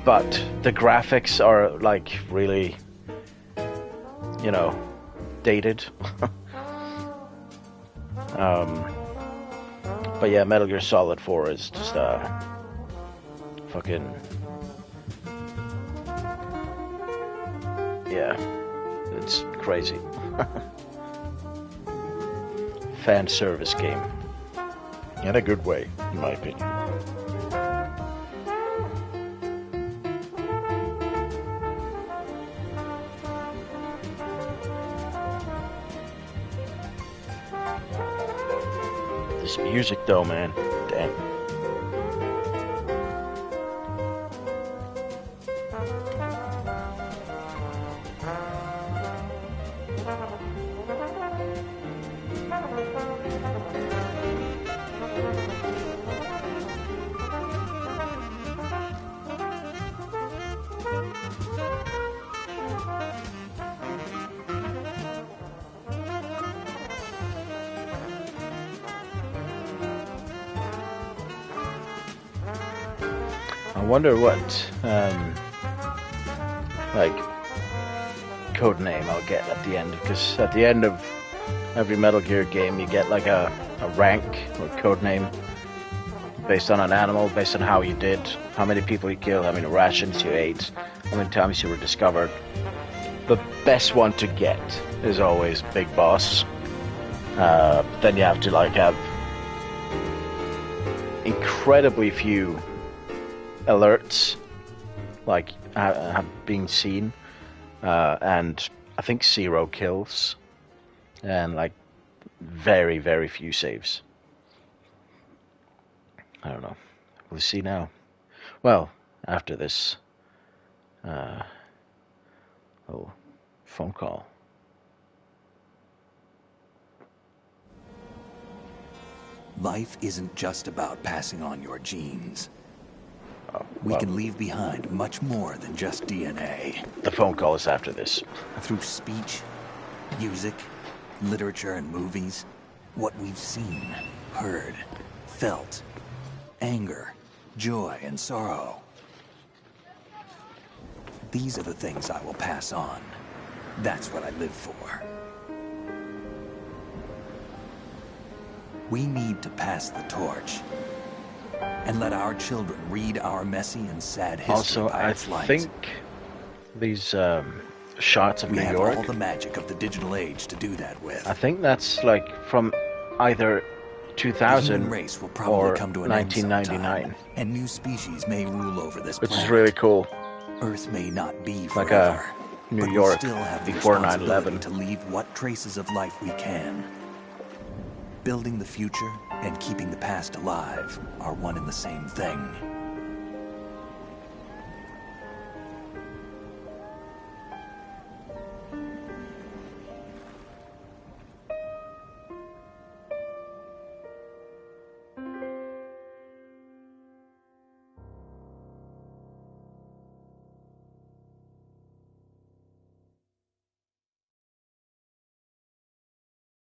but the graphics are, like, really, you know, dated. But yeah, Metal Gear Solid 4 is just, fucking, yeah, it's crazy. Fan service game. In a good way, in my opinion. This music though, man. Damn. I wonder what, like, code name I'll get at the end, because at the end of every Metal Gear game you get like a rank or code name. based on an animal, based on how you did, how many people you killed, how many rations you ate, how many times you were discovered. The best one to get is always Big Boss. Then you have to like have incredibly few alerts, like have been seen, and I think 0 kills, and like very, very few saves. I don't know. We'll see now. Well, after this phone call. Life isn't just about passing on your genes. We can leave behind much more than just DNA. The phone call is after this. Through speech, music, literature, and movies, what we've seen, heard, felt, anger, joy, and sorrow. These are the things I will pass on. That's what I live for. We need to pass the torch and let our children read our messy and sad history. Also, by I its light. think these shots of We New have York, all the magic of the digital age to do that with. I think that's like from either 2000 The human race will probably or come to an end 1999, sometime, and new species may rule over this which planet. is really cool. Earth may not be Like forever, New but York we still have the before responsibility 9/11. to leave what traces of life we can. Building the future and keeping the past alive are one and the same thing.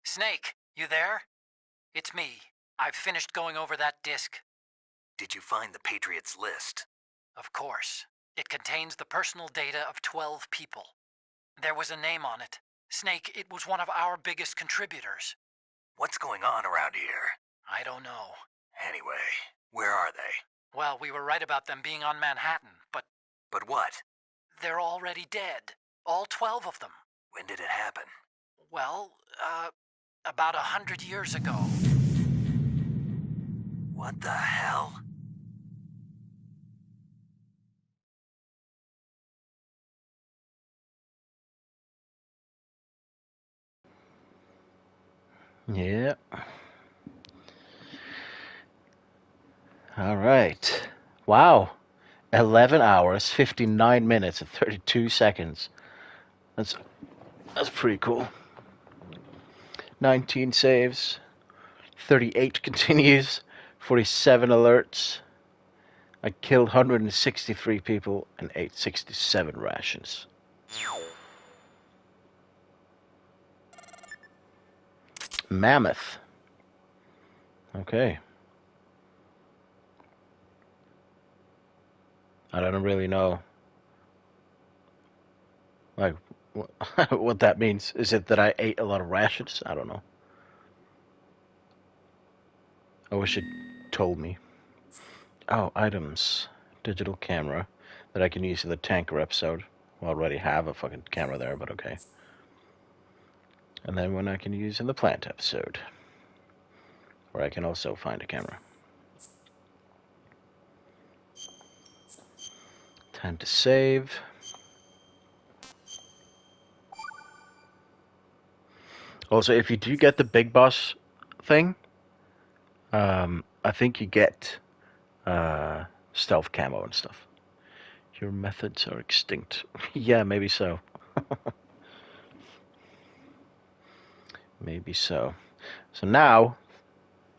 Snake, you there? It's me. I've finished going over that disk. Did you find the Patriots list? Of course. It contains the personal data of 12 people. There was a name on it. Snake, it was one of our biggest contributors. What's going on around here? I don't know. Anyway, where are they? Well, we were right about them being on Manhattan, but But what? they're already dead. All 12 of them. When did it happen? Well, about 100 years ago. What the hell? Yeah. All right. Wow. 11 hours, 59 minutes, and 32 seconds. That's pretty cool. 19 saves, 38 continues, 47 alerts. I killed 163 people and ate 67 rations. Mammoth. Okay. I don't really know, like, what that means. Is it that I ate a lot of rations? I don't know. I wish it told me. Oh, items. Digital camera that I can use in the tanker episode. Well, I already have a fucking camera there, but okay. And then one I can use in the plant episode, where I can also find a camera. Time to save. Also, if you do get the big boss thing, I think you get stealth camo and stuff. Your methods are extinct. Yeah, maybe so. Maybe so. So now,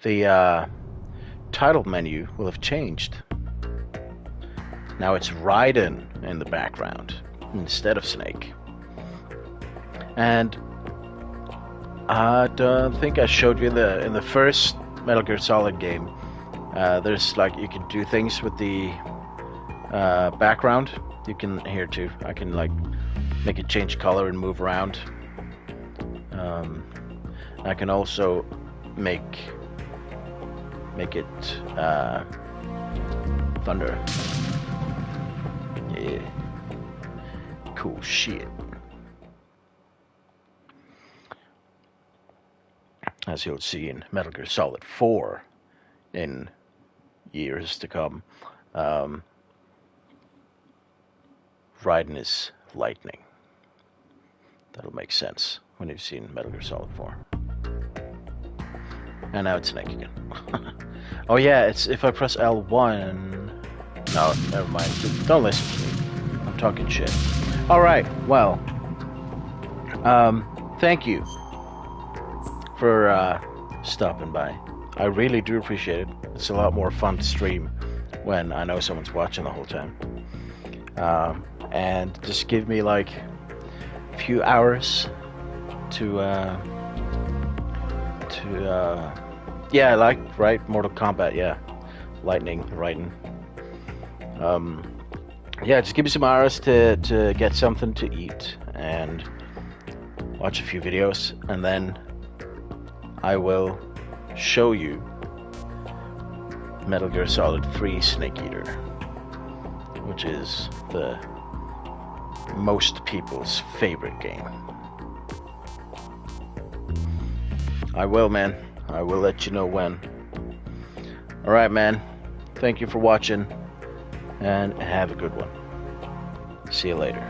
the title menu will have changed. Now it's Raiden in the background instead of Snake. And I don't think I showed you in the first Metal Gear Solid game. There's like, you can do things with the background. You can here too. I can like make it change color and move around. I can also make make it thunder. Yeah. Cool shit. As you'll see in Metal Gear Solid 4 in years to come, Raiden is lightning. That'll make sense when you've seen Metal Gear Solid 4. And now it's Snake again. Oh yeah, it's if I press L1... No, never mind. Don't listen to me. I'm talking shit. Alright, well. Thank you for stopping by. I really do appreciate it. It's a lot more fun to stream when I know someone's watching the whole time. And just give me like a few hours to yeah, like, right, Mortal Kombat, yeah, lightning, Raiden. Yeah, just give me some hours to get something to eat and watch a few videos, and then I will show you Metal Gear Solid 3 Snake Eater, which is the most people's favorite game. I will, man. I will let you know when. Alright, man. Thank you for watching, and have a good one. See you later.